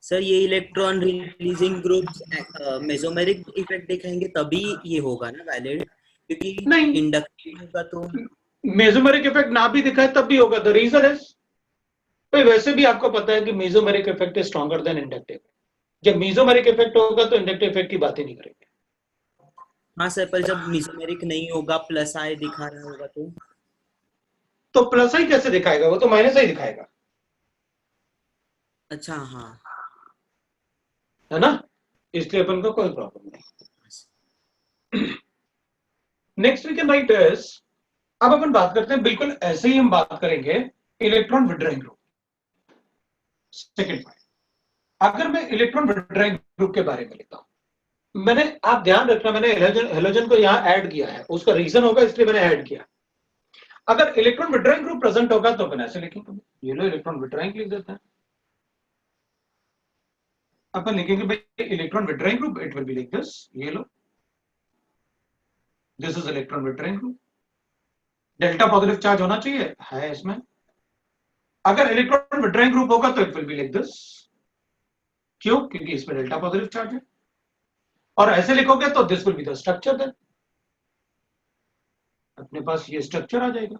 sir ये electron releasing groups mesomeric effect दिखाएंगे तभी ये होगा ना वैलिड, क्योंकि नहीं, इंडक्टिव होगा तो मेसोमेरिक इफेक्ट ना भी दिखाए तब भी होगा। द रीजन इज, वैसे भी आपको पता है कि mesomeric effect is stronger than inductive. जब मेसोमेरिक इफेक्ट होगा तो इंडक्टिव इफेक्ट की बात ही नहीं करेंगे। हाँ सर, पर जब मेसोमेरिक नहीं होगा, प्लस आई दिखा रहा होगा तो प्लस आई कैसे दिखाएगा, वो तो माइनस आई दिखाएगा, अच्छा हाँ, है ना, इसलिए अपन को कोई प्रॉब्लम नहीं। Next we can write is, अब अपन बात करते हैं बिल्कुल ऐसे ही हम बात करेंगे electron withdrawing group. Second point, अगर मैं इलेक्ट्रॉन विड्रॉइंग ग्रुप के बारे में लिखता हूं, मैंने, आप ध्यान रखना, मैंने हेलोजन को यहां ऐड किया है, उसका रीजन होगा इसलिए मैंने ऐड किया। अगर इलेक्ट्रॉन विड्रॉइंग ग्रुप प्रेजेंट होगा तो अपन ऐसे लिखेंगे, ये लो इलेक्ट्रॉन विड्रॉइंग लिख देते हैं। अपन लिखेंगे भाई electron withdrawing group, it will be like this, ये लो, this is electron withdrawing group. Delta positive charge होना चाहिए, है इसमें। अगर इलेक्ट्रॉन विड्रॉइंग ग्रुप होगा तो it will be like this, क्यों? क्योंकि इसमें डेल्टा पॉजिटिव चार्ज है। और ऐसे लिखोगे तो this will be the structure, देन अपने पास ये स्ट्रक्चर आ जाएगा।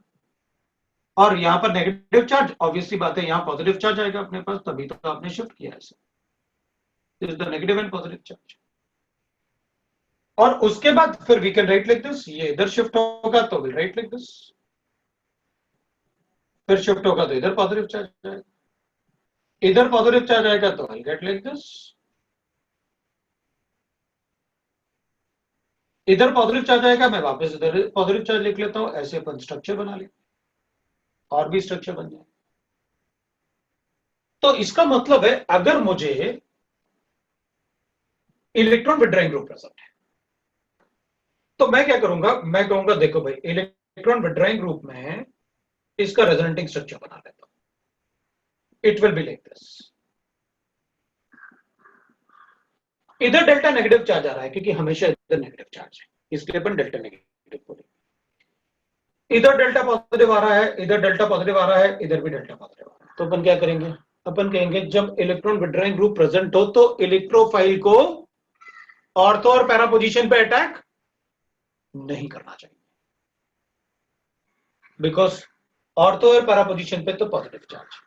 और यहां पर नेगेटिव चार्ज, ऑब्वियसली बात है, यहां पॉजिटिव चार्ज आएगा अपने पास, तभी तो आपने शिफ्ट किया ऐसे, this is the negative and positive charge. और उसके बाद फिर we can write like this, ये इधर शिफ्ट होगा तो विल राइट लाइक दिस, फिर शिफ्ट होगा तो इधर पॉजिटिव चार्ज आएगा, इधर पॉजिटिव चार्ज आएगा तो आई गेट लाइक दिस, इधर पॉजिटिव चार्ज आएगा, मैं वापस इधर पॉजिटिव चार्ज लिख लेता हूं, ऐसे अपन स्ट्रक्चर बना ले, और भी स्ट्रक्चर बन जाए। तो इसका मतलब है अगर मुझे इलेक्ट्रॉन विड्रॉइंग ग्रुप प्रेजेंट है तो मैं क्या करूंगा, मैं कहूंगा देखो भाई इलेक्ट्रॉन विड्रॉइंग ग्रुप में इसका रेजोनेटिंग स्ट्रक्चर बना लेता हूं, it will be like this. इधर डेल्टा नेगेटिव चार्ज आ रहा है क्योंकि हमेशा इधर नेगेटिव चार्ज है, इसलिए अपन डेल्टा नेगेटिव बोलेंगे। इधर डेल्टा पॉजिटिव आ रहा है, इधर डेल्टा पॉजिटिव आ रहा है, इधर भी डेल्टा पॉजिटिव आ रहा है, तो अपन क्या करेंगे, अपन कहेंगे जब इलेक्ट्रॉन विड्रॉइंग ग्रुप प्रेजेंट हो तो इलेक्ट्रोफाइल को ऑर्थो और पैरा पोजीशन पे अटैक नहीं करना चाहिए, बिकॉज ऑर्थो और पैरा पोजीशन पे तो पॉजिटिव चार्ज।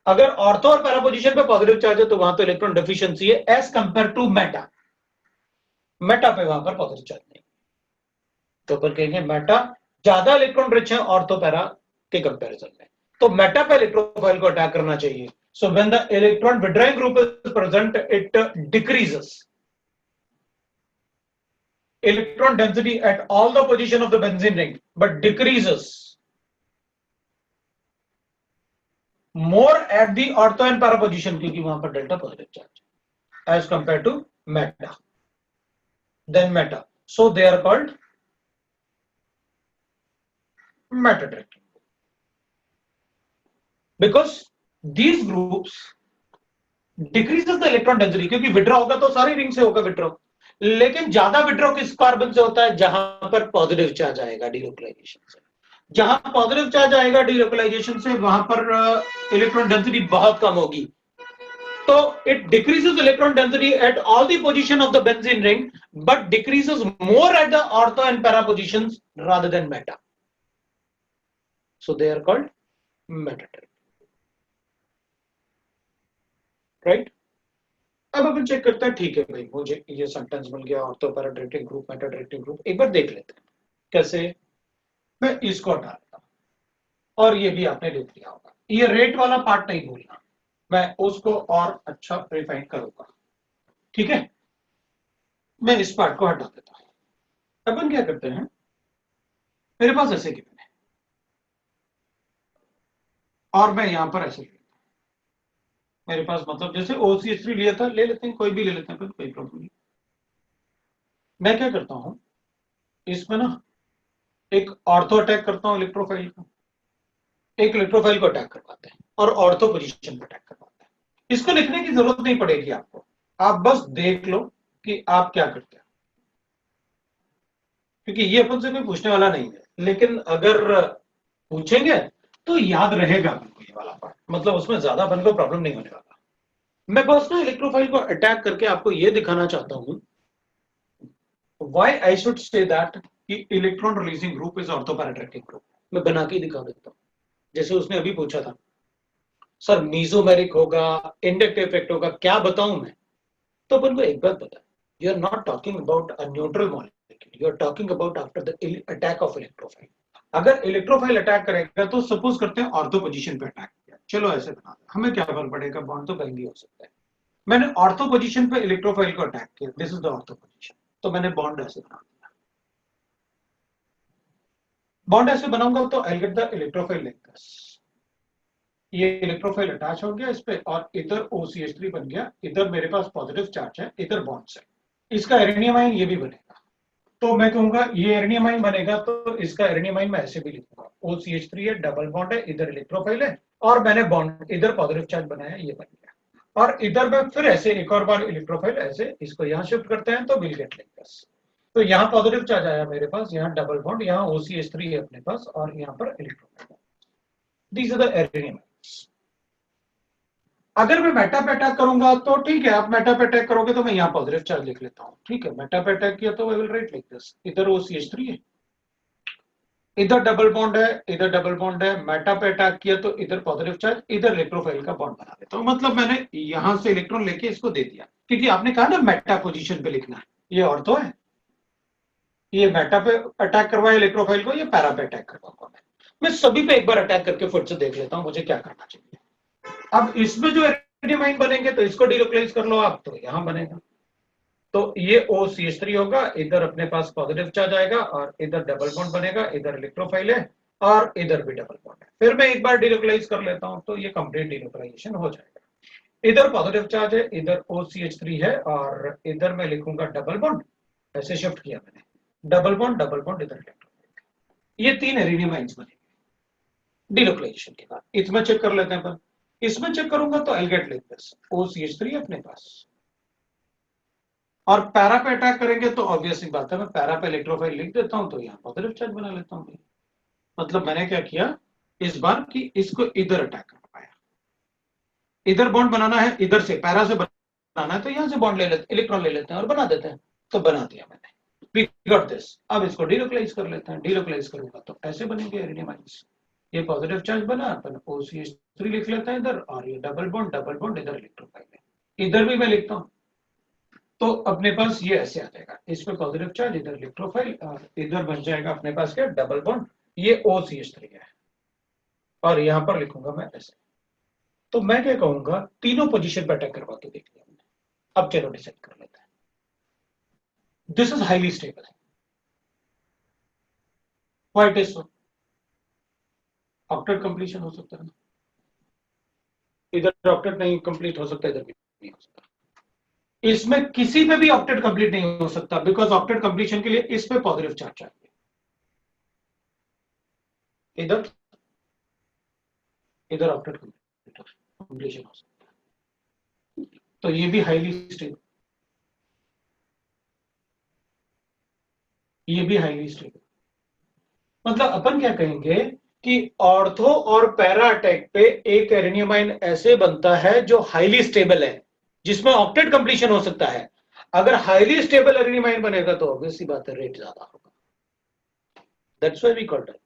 अगर ऑर्थो और पैरा पोजीशन पे पॉजिटिव चार्ज है तो वहां तो इलेक्ट्रॉन डेफिशिएंसी है as compared to meta, meta पे वहां पर पॉजिटिव चार्ज नहीं, तो अपन कहेंगे मेटा ज्यादा इलेक्ट्रॉन रिच है ऑर्थो पैरा के कंपैरिजन में, तो मेटा पे इलेक्ट्रोफाइल को अटैक करना चाहिए। So when the electron withdrawing group is present it decreases electron density at all the position of the benzene ring but decreases more at the ortho and para position क्योंकि वहां पर delta positive charge as compared to meta, then meta, so they are called meta directing because these groups decreases the electron density क्योंकि withdraw होगा तो सारी ring से होगा withdraw, लेकिन ज्यादा विड्रॉ किस कार्बन से होता है जहां पर पॉजिटिव चार्ज आएगा डीलोकलाइजेशन से, जहां पॉजिटिव चार्ज आएगा डीलोकलाइजेशन से वहां पर इलेक्ट्रॉन डेंसिटी बहुत कम होगी, तो it decreases electron density at all the position of the benzene ring but decreases more at the ortho and para positions rather than meta, so they are called meta, right. अब अपन check करते हैं, ठीक है भाई मुझे ये sentence मिल गया ortho para directing group Meta directing group, एक बार देख लेते हैं कैसे। मैं इसको हटा देता हूं और ये भी आपने लिख लिया होगा, ये रेट वाला पार्ट नहीं भूलना, मैं उसको और अच्छा रिफाइन करूंगा, ठीक है। मैं इस पार्ट को हटा देता हूं। अपन क्या करते हैं, मेरे पास ऐसे गिवन है और मैं यहां पर ऐसे मेरे पास मतलब जैसे OCH3 लिया था, ले लेते हैं, कोई भी ले लेते हैं, कोई प्रॉब्लम नहीं। मैं क्या करता हूं, इसमें ना एक ऑर्थो अटैक करता हूं इलेक्ट्रोफाइल का, एक इलेक्ट्रोफाइल को अटैक करवाते हैं और ऑर्थो पोजीशन पर अटैक करवाते हैं। इसको लिखने की जरूरत नहीं पड़ेगी आपको, आप बस देख लो कि आप क्या करते हैं, क्योंकि ये अपन से कोई पूछने वाला नहीं है, लेकिन अगर पूछेंगे तो याद रहेगा आपको ये वाला पार्ट, मतलब उसमें ज्यादा अपन को प्रॉब्लम नहीं होने वाला। मैं बस ना इलेक्ट्रोफाइल को अटैक करके आपको ये दिखाना चाहता हूं why I should say that कि electron releasing group is ortho para directing group. मैं बना के दिखा देता हूं, जैसे उसने अभी पूछा था सर मीजोमेरिक होगा इंडक्टिव इफेक्ट होगा, क्या बताऊं मैं, तो अपन को एक बात पता है, you are not talking about a neutral molecule, you are talking about after the attack of electrophile. अगर इलेक्ट्रोफाइल अटैक करेगा तो सपोज करते हैं ऑर्थो पोजीशन पे अटैक किया, चलो ऐसे बना दे, हमें क्या फर्क पड़ेगा, बॉन्ड तो कहीं भी हो सकता है। मैंने ऑर्थो पोजीशन पे इलेक्ट्रोफाइल को अटैक किया, this is the ortho position, तो मैंने बॉन्ड ऐसे बना दिया, बॉन्ड ऐसे बनाऊंगा तो I get the electrophile like this, ये इलेक्ट्रोफाइल अटैच हो गया इस पे और इधर OCH3 बन गया, इधर मेरे पास पॉजिटिव चार्ज है, इधर बॉन्ड है, इसका एरेनियमाइन ये भी बनेगा, तो मैं कहूंगा ये एरेनियमाइन बनेगा तो इसका एरेनियमाइन मैं ऐसे भी लिखूंगा, OCH3 है, डबल बॉन्ड है, इधर इलेक्ट्रोफाइल है और मैंने बॉन्ड इधर पॉजिटिव चार्ज बनाया, ये बन गया। और इधर में फिर ऐसे एक और बार इलेक्ट्रोफाइल ऐसे इसको यहाँ शिफ्ट करते हैं तो विल गेट लाइक दिस। तो यहाँ पॉजिटिव चार्ज आया मेरे पास, यहाँ डबल बॉन्ड, यहाँ OCH3 है अपने पास और यहाँ पर इलेक्ट्रोफाइल। दीज आर द एरिनियमाइड्स। अगर मैं मेटा पे अटैक करूंगा तो ठीक है, आप मेटा पे अटैक करोगे तो मैं यहाँ पॉजिटिव चार्ज लिख लेता हूँ, ठीक है। मेटा पे अटैक किया तो I will write like this, इधर OCH3 है, इधर डबल बॉन्ड है, इधर डबल बॉन्ड है, मेटा पे अटैक किया तो इधर पॉजिटिव चार्ज, इधर इलेक्ट्रोफाइल का बॉन्ड बना देता हूं। मतलब मैंने यहां से इलेक्ट्रॉन लेके इसको दे दिया, क्योंकि आपने कहा ना मेटा पोजीशन पे लिखना है, ये ऑर्थो है, ये मेटा पे अटैक करवाया इलेक्ट्रोफाइल को, ये पैरा पे अटैक करवाऊंगा मैं सभी पे एक बार अटैक करके फिर से देख लेता हूं मुझे क्या करना चाहिए। अब इसमें जो एरिनियमाइन बनेंगे तो इसको डिलोकलाइज कर लो आप, तो यहां बनेगा, तो ये OCH3 होगा, इधर अपने पास पॉजिटिव चार्ज आएगा और इधर डबल बॉन्ड बनेगा, इधर इलेक्ट्रोफाइल है और इधर भी डबल बॉन्ड है। फिर मैं एक बार डिलोकलाइज कर लेता हूं तो ये कंप्लीट डिलोकलाइजेशन हो जाएगा। इधर पॉजिटिव चार्ज है, इधर OCH3 है और इधर मैं लिखूंगा डबल बॉन्ड, ऐसे शिफ्ट किया मैंने, डबल बॉन्ड इधर इलेक्ट्रोफाइल। ये 3 एरिनियमाइंस बनेंगे डिलोकलाइजेशन के बाद। इसमें चेक कर लेते हैं अपन, इसमें चेक करूंगा तो I get like this, OCH3 अपने पास, और पैरा पे अटैक करेंगे तो ऑब्वियस सी बात है, मैं पैरा पे इलेक्ट्रोफाइल लिख देता हूं तो यहाँ पॉजिटिव चार्ज बना लेता हूं। मतलब मैंने क्या किया इस बार कि इसको इधर अटैक कर पाया, इधर बॉन्ड बनाना है, इधर से पैरा से बनाना है तो यहां से बॉन्ड ले लेते, इलेक्ट्रॉन ले लेते हैं और बना देते हैं, तो बना दिया मैंने, वी गॉट दिस। अब इसको डिलोकलाइज कर लेते हैं, डिलोकलाइज करूंगा तो ऐसे बनेंगे एरिनियमाइंस। ये पॉजिटिव चार्ज बना, अपन OCH3 लिख लेते हैं इधर, और ये डबल बॉन्ड इधर इलेक्ट्रोफाइल है, इधर भी मैं लिखता हूं तो अपने पास ये ऐसे आ जाएगा, इस पे पॉजिटिव चार्ज, इधर इलेक्ट्रोफाइल और इधर बन जाएगा अपने पास क्या डबल बॉन्ड, ये OCH3 है और यहां पर लिखूंगा मैं ऐसे। तो मैं क्या कहूंगा, तीनों पोजीशन पे अटैक करवा के देख लिया हमने, अब चलो डिसाइड कर लेते हैं। This is highly stable, why it is so, octet completion हो सकता है ना, इधर ऑक्टेट नहीं कंप्लीट हो सकता, इधर भी नहीं हो सकता, इसमें किसी में भी ऑक्टेट कंप्लीट नहीं हो सकता, बिकॉज ऑक्टेट कंप्लीशन के लिए इस पे पॉजिटिव चार्ज चाहिए, इधर ऑक्टेट कंप्लीशन हो सकता है, तो ये भी हाईली स्टेबल, ये भी हाईली स्टेबल। मतलब अपन क्या कहेंगे कि ऑर्थो और पैरा अटैक पे एक एरिनियमाइन ऐसे बनता है जो हाईली स्टेबल है, जिसमें ऑक्टेट कंप्लीशन हो सकता है। अगर हाईली स्टेबल एरिनियमाइन बनेगा तो ऑब्वियसली बात है रेट ज्यादा होगा, that's why we called it.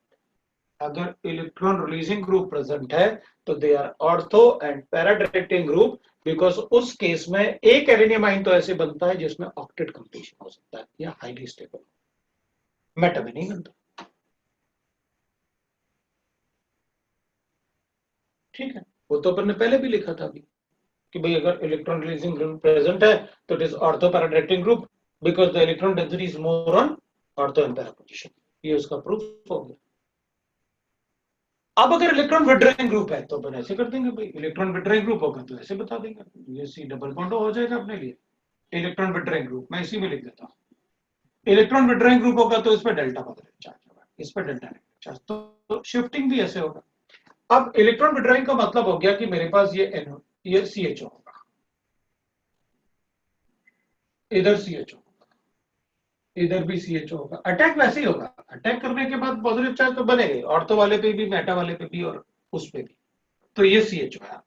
अगर इलेक्ट्रॉन रिलीजिंग ग्रुप प्रेजेंट है तो they are ortho and para directing group, because उस केस में एक एरिनियमाइन तो ऐसे बनता है जिसमें ऑक्टेट कंप्लीशन हो सकता है या हाईली स्टेबल, मेटा में नहीं बनता, ठीक है। वो तो अपन ने पहले भी लिखा था अभी कि भाई अगर इलेक्ट्रॉन रिलीजिंग ग्रुप प्रेजेंट है तो it is ortho para directing group, because the electron density is more on ortho and para position, ये उसका प्रूफ हो गया। अब अगर इलेक्ट्रॉन विड्रॉइंग ग्रुप है तो अपन ऐसे कर देंगे, भाई इलेक्ट्रॉन विड्रॉइंग ग्रुप होगा तो ऐसे बता देंगे, ये सी डबल बॉन्ड हो जाएगा अपने लिए, इलेक्ट्रॉन विड्रॉइंग ग्रुप मैं इसी में लिख देता हूँ, इलेक्ट्रॉन विड्रॉइंग ग्रुप होगा तो इस पर डेल्टा पॉजिटिव चार्ज होगा, इस पर डेल्टा नेगेटिव चार्ज, तो शिफ्टिंग भी ऐसे होगा। अब इलेक्ट्रॉन विड्रॉइंग का मतलब हो गया कि मेरे पास ये CHO होगा, इधर CHO होगा, इधर भी CHO होगा, अटैक वैसे ही होगा, अटैक करने के बाद पॉजिटिव चार्ज तो बनेगा, ऑर्थो वाले पे भी, मेटा वाले पे भी और उस पे भी, तो ये CHO है,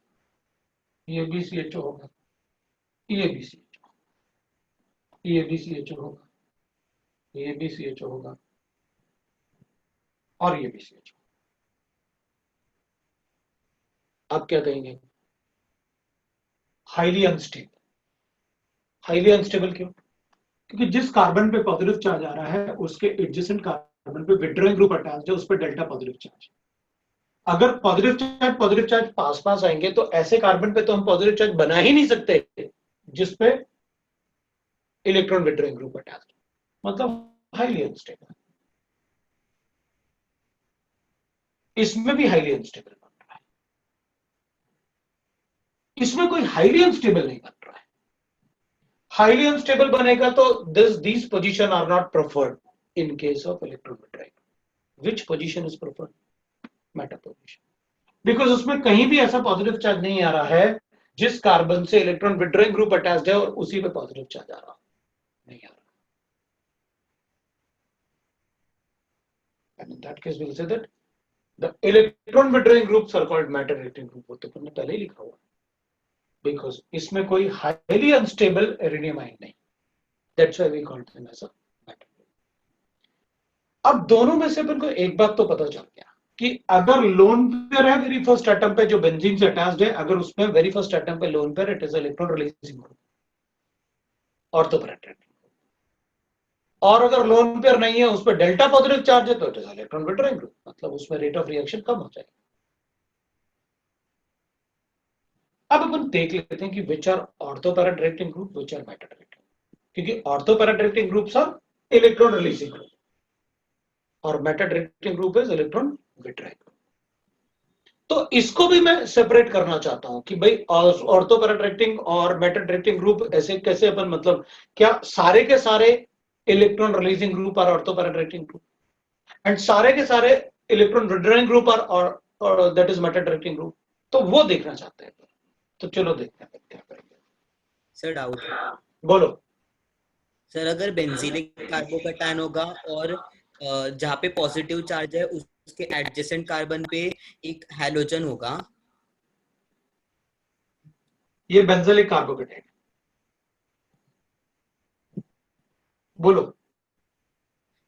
ये भी CHO होगा, ये भी CHO, ये भी CHO होगा, ये भी CHO होगा और ये भी CHO। आप क्या कहेंगे, हाईली अनस्टेबल। हाईली अनस्टेबल क्यों, क्योंकि जिस कार्बन पे पॉजिटिव चार्ज आ रहा है उसके एडजेसेंट कार्बन पे विड्रॉइंग ग्रुप अटैच्ड है, उस पर डेल्टा पॉजिटिव चार्ज। अगर पॉजिटिव चार्ज पास पास आएंगे तो ऐसे कार्बन पे तो हम पॉजिटिव चार्ज बना ही नहीं सकते जिसपे इलेक्ट्रॉन विड्रॉइंग ग्रुप अटैच्ड, मतलब हाईली अनस्टेबल। इसमें भी हाईली अनस्टेबल बन रहा है, इसमें कोई हाईली अनस्टेबल नहीं बन रहा है। हाईली अनस्टेबल बनेगा तो these position are not preferred in case of electron withdrawing. Which position is preferred? Meta position. Because उसमें कहीं भी ऐसा पॉजिटिव चार्ज नहीं आ रहा है जिस कार्बन से इलेक्ट्रॉन विड्रॉइंग ग्रुप अटैच्ड है और उसी पे पॉजिटिव चार्ज आ रहा नहीं आ रहा. And in that case, we'll say that the electron withdrawing groups are called matter reacting group. वो तो तुमने पहले ही लिखा हुआ. Because इसमें कोई highly unstable iridium ion नहीं. That's why we call them as a matter group. अब दोनों में से अपन को एक बात तो पता चल गया कि अगर लोन पेयर है वेरी फर्स्ट एटम पे जो बेंजीन से अटैच्ड है, अगर उसमें वेरी फर्स्ट एटम पे lone pair, it is electron releasing group, ortho para directing. और अगर लोन पेयर नहीं है, उस पर डेल्टा पॉजिटिव चार्ज है, तो it is electron withdrawing group, मतलब उसमें रेट ऑफ रिएक्शन कम हो जाएगा. अब अपन देख लेते हैं कि which are ortho para directing group, which are meta directing. क्योंकि ortho para directing groups are electron releasing group और meta directing group is electron withdrawing group. तो इसको भी मैं सेपरेट करना चाहता हूं कि भाई ऑर्थो पैरा ट्रेक्टिंग और मेटा ट्रेक्टिंग ग्रुप ऐसे कैसे अपन, मतलब क्या सारे के सारे electron releasing group are ortho para directing group and सारे के सारे इलेक्ट्रॉन विड्रॉइंग ग्रुप आर और that is meta directing group. तो वो देखना चाहते हैं. तो चलो देखते हैं क्या करेंगे. Sir doubt. बोलो. सर अगर बेंजीलिक कार्बोकैटायन होगा और जहाँ पे पॉजिटिव चार्ज है उसके एडजेसेंट कार्बन पे एक हैलोजन होगा. ये बेंजीलिक कार्बोकैटायन. बोलो.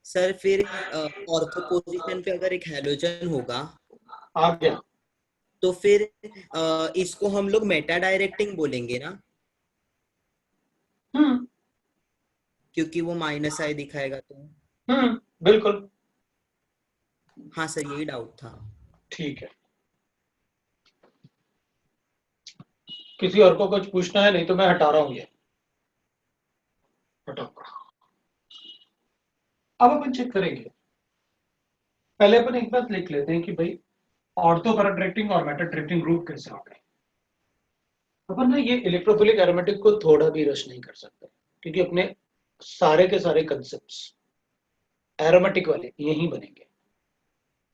सर फिर ऑर्थो पोजीशन पे अगर एक हैलोजन होगा आ गया. तो फिर इसको हम लोग मेटा डायरेक्टिंग बोलेंगे ना, क्योंकि वो माइनस आई दिखाएगा. तो बिल्कुल. हाँ सर यही डाउट था. ठीक है. किसी और को कुछ पूछना है? नहीं तो मैं हटा रहा हूं ये. हटाऊंगा. अब अपन चेक करेंगे. पहले अपन एक बात लिख लेते हैं कि भाई ऑर्थो पैरा ट्रेक्टिंग और मेटा ट्रेक्टिंग ग्रुप कैसे होते हैं. अपन ना ये इलेक्ट्रोफिलिक एरोमेटिक को थोड़ा भी रश नहीं कर सकते, क्योंकि अपने सारे के सारे कंसेप्ट्स एरोमेटिक वाले यही बनेंगे.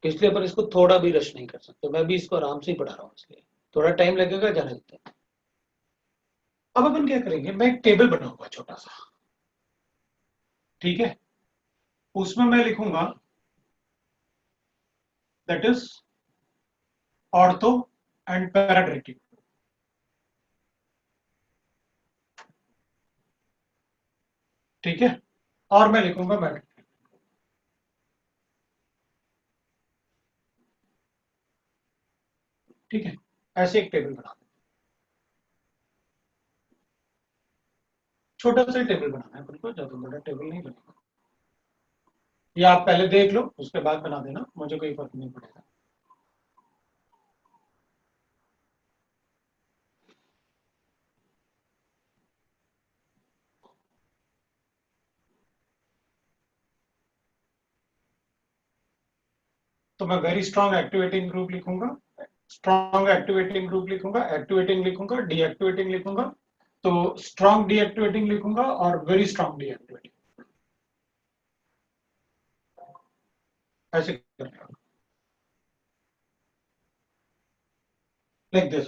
इसलिए अपन इसको थोड़ा भी रश नहीं कर सकते. मैं भी इसको आराम से ही पढ़ा रहा हूँ, इसलिए थोड़ा टाइम लगेगा, जाने देते हैं. अब अपन क्या करेंगे, मैं एक टेबल बनाऊंगा छोटा सा. ठीक है. उसमें मैं लिखूंगा that is ortho and para directing. ठीक है. और मैं लिखूंगा मेटा. ठीक है. ऐसे एक टेबल बना दें. छोटा सा टेबल बनाना है, बिल्कुल ज्यादा बड़ा टेबल नहीं बनेगा. या आप पहले देख लो, उसके बाद बना देना, मुझे कोई फर्क नहीं पड़ेगा. तो मैं वेरी स्ट्रॉन्ग एक्टिवेटिंग ग्रुप लिखूंगा, स्ट्रॉन्ग एक्टिवेटिंग ग्रुप लिखूंगा, एक्टिवेटिंग लिखूंगा, डीएक्टिवेटिंग लिखूंगा. तो स्ट्रॉन्ग डीएक्टिवेटिंग लिखूंगा और वेरी स्ट्रॉन्ग डीएक्टिवेटिंग. ऐसे करना लाइक दिस.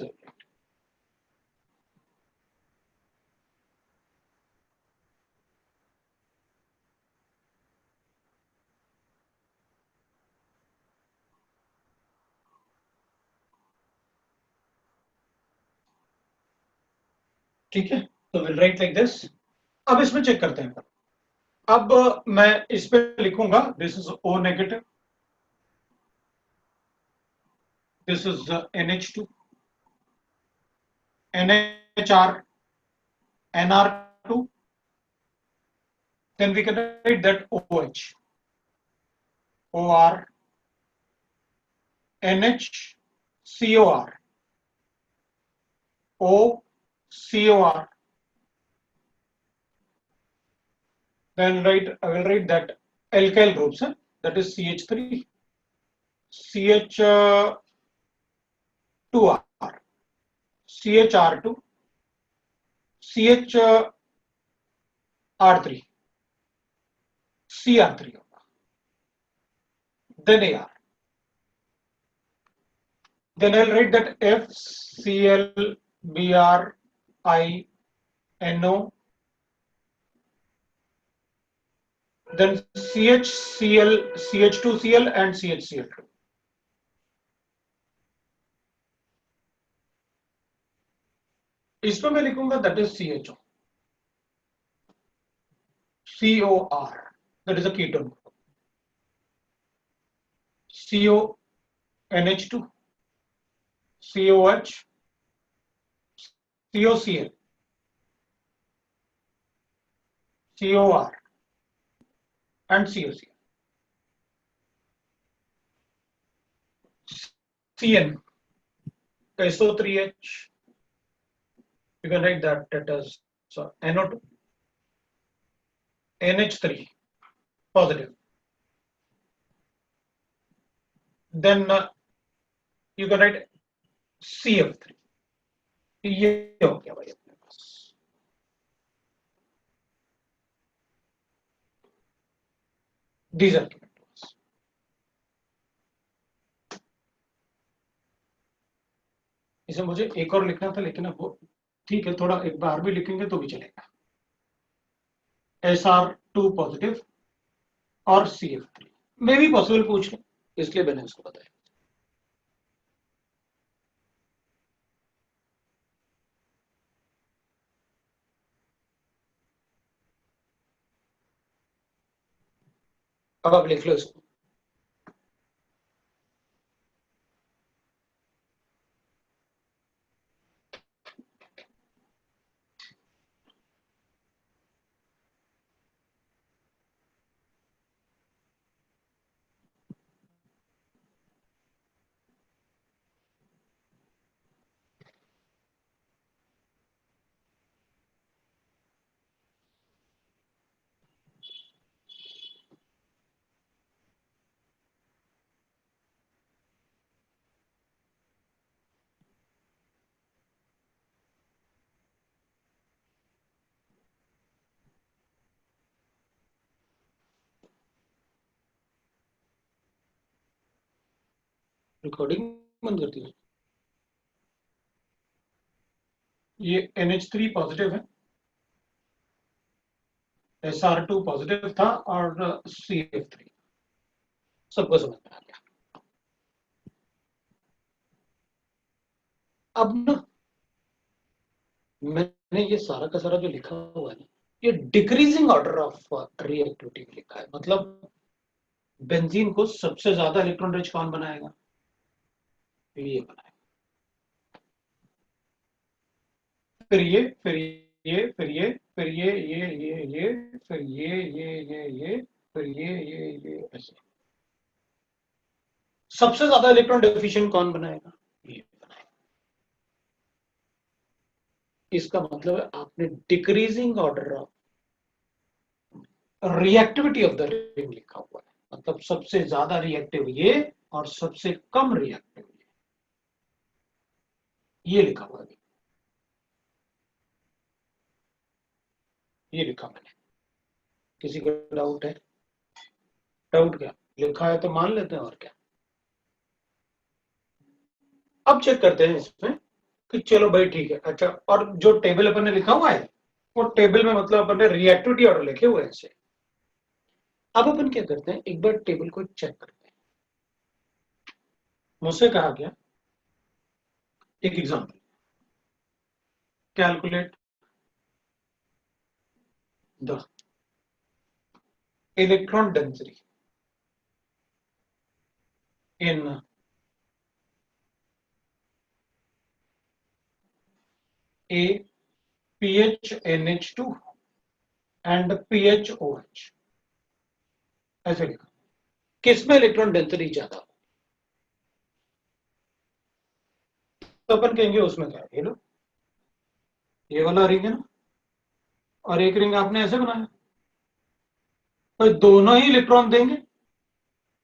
ठीक है. तो विल राइट लाइक दिस. अब इसमें चेक करते हैं. अब मैं इस पे लिखूंगा this is O negative, this is NH2, NHR, NR2. Then we can write that OH, OR, NH, COR, O, COR. Then I will write that alkyl groups, that is CH3, CH2R, CHR2, CHR3, CR3 होगा. Then AR. Then I'll write that FCl BRINO, then CHCl, CH2Cl and CHCl2. इसमें मैं लिखूंगा that is CHO, COR, that is a ketone group. CONH2, COH, COCl, COR and COCl. CN, SO3H, you can write that as NO2, NH3 positive. Then you can write CF3. ये हो गया भाई अपने पास. These are given to us. इसे मुझे एक और लिखना था लेकिन अब वो ठीक है, थोड़ा एक बार भी लिखेंगे तो भी चलेगा. SR2 पॉजिटिव और CF3 में भी पॉसिबल पूछ लें, इसलिए मैंने उसको बताया. अब आप लिख लो इसको. रिकॉर्डिंग बंद कर दीजिए. ये NH3 पॉजिटिव है, SR2 पॉजिटिव था और CF3 सबको समझ में आ गया. अब ना मैंने ये सारा का सारा जो लिखा हुआ है ना, ये डिक्रीजिंग ऑर्डर ऑफ रिएक्टिविटी लिखा है. मतलब बेंजीन को सबसे ज्यादा इलेक्ट्रॉन रिच कौन बनाएगा? ये बनाएगा. फिर ये, फिर ये, फिर ये, फिर ये, फिर ये, फिर ये ऐसे. सबसे ज्यादा इलेक्ट्रॉन डेफिशिएंट कौन बनाएगा? ये बनाएगा. इसका मतलब है आपने decreasing order of reactivity of the ring लिखा हुआ है. मतलब सबसे ज्यादा रिएक्टिव ये और सबसे कम रिएक्टिव ये लिखा हुआ है. ये लिखा मैंने. किसी को डाउट है? डाउट क्या? लिखा है तो मान लेते हैं और क्या. अब चेक करते हैं इसमें कि चलो भाई ठीक है. अच्छा, और जो टेबल अपन ने लिखा हुआ है वो टेबल में मतलब अपन ने रिएक्टिविटी ऑर्डर लिखे हुए हैं ऐसे. अब अपन क्या करते हैं, एक बार टेबल को चेक करते हैं. मुझसे कहा गया एक example, calculate the electron density in A PHNH2 and PHOH. ऐसे लिखा. किसमें इलेक्ट्रॉन डेंसिटी ज्यादा हो? तो अपन कहेंगे उसमें क्या है, ये लो ये वाला रिंग है ना, और एक रिंग आपने ऐसे बनाया, तो दोनों ही इलेक्ट्रॉन देंगे.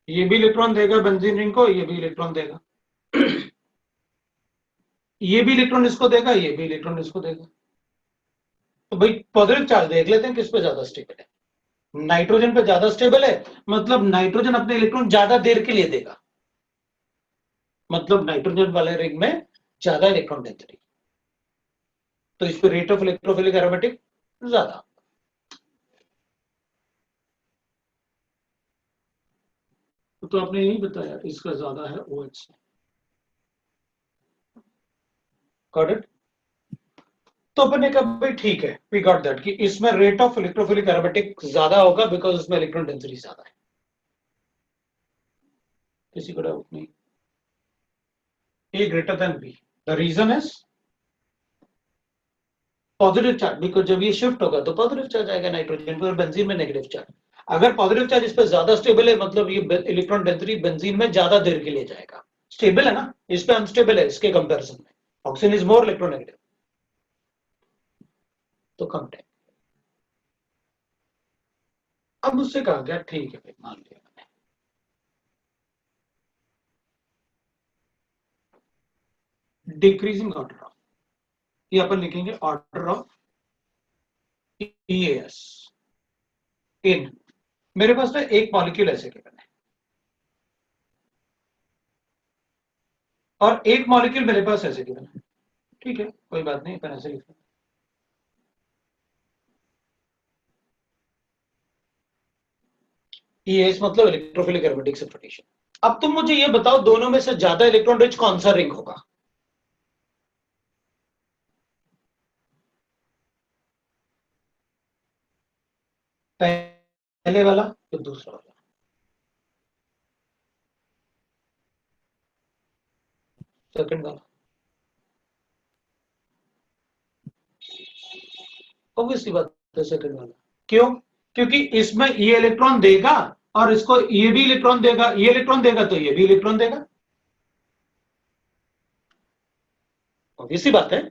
ये भी इलेक्ट्रॉन देगा बेंजीन रिंग को, ये भी इलेक्ट्रॉन देगा. ये भी इलेक्ट्रॉन इसको देगा, ये भी इलेक्ट्रॉन इसको देगा. तो भाई पॉजिटिव चार्ज देख लेते हैं किस पे ज्यादा स्टेबल है. नाइट्रोजन पे ज्यादा स्टेबल है, मतलब नाइट्रोजन अपने इलेक्ट्रॉन ज्यादा देर के लिए देगा. मतलब नाइट्रोजन वाले रिंग में ज्यादा इलेक्ट्रॉन डेंसिटी. तो इस पे रेट ऑफ इलेक्ट्रोफिलिक एरोमेटिक ज्यादा। तो आपने यही बताया इसका ज्यादा है OH से। Got it? तो अपन ने कहा भाई ठीक है, वी गॉट दैट कि इसमें रेट ऑफ इलेक्ट्रोफिलिक एरोमेटिक ज्यादा होगा बिकॉज उसमें इलेक्ट्रॉन डेंसिटी ज्यादा है। किसी को डाउट नहीं? A greater than B. The reason is positive charge, because जब ये शिफ्ट होगा तो पॉजिटिव चार्ज आएगा नाइट्रोजन पे और बेंजीन में नेगेटिव चार्ज। अगर पॉजिटिव चार्ज इस पे ज्यादा स्टेबल है मतलब ये इलेक्ट्रॉन डेंसिटी बेंजीन में ज्यादा देर के लिए जाएगा। स्टेबल है ना, इस पे अनस्टेबल है इसके कंपैरिजन में। ऑक्सीजन इज मोर इलेक्ट्रोनेगेटिव, तो कम टाइम। अब मुझसे कहा गया ठीक है भाई, मान लिया मैंने। डिक्रीजिंग ऑर्डर ऑफ, ये अपन लिखेंगे ऑर्डर ऑफ EAS इन। मेरे पास ना एक मॉलिक्यूल ऐसे गिवन है और एक मॉलिक्यूल मेरे पास ऐसे गिवन है। ठीक है, कोई बात नहीं, अपन ऐसे लिखते हैं। EAS मतलब इलेक्ट्रोफिलिक एरोमेटिक सब्स्टिट्यूशन। अब तुम मुझे ये बताओ दोनों में से ज्यादा इलेक्ट्रॉन रिच कौन सा रिंग होगा? पहले वाला या दूसरा वाला? सेकंड वाला। ऑब्वियसली बात है सेकंड वाला। क्यों? क्योंकि इसमें ये इलेक्ट्रॉन देगा और इसको ये भी इलेक्ट्रॉन देगा, ये इलेक्ट्रॉन देगा तो ये भी इलेक्ट्रॉन देगा। ऑब्वियसली बात है।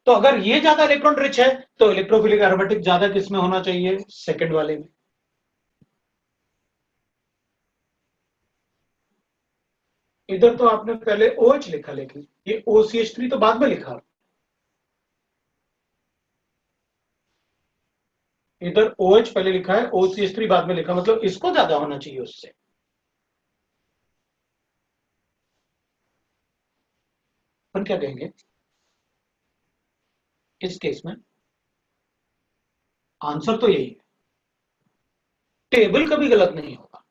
तो अगर ये ज्यादा इलेक्ट्रॉन रिच है तो इलेक्ट्रोफिलिक एरोमेटिक ज्यादा किसमें होना चाहिए? सेकंड वाले में। इधर तो आपने पहले OH लिखा लेकिन ये OCH3 तो बाद में लिखा। इधर OH पहले लिखा है, OCH3 बाद में लिखा, मतलब इसको ज्यादा होना चाहिए उससे। अपन क्या कहेंगे इस केस में? आंसर तो यही है, टेबल कभी गलत नहीं होगा।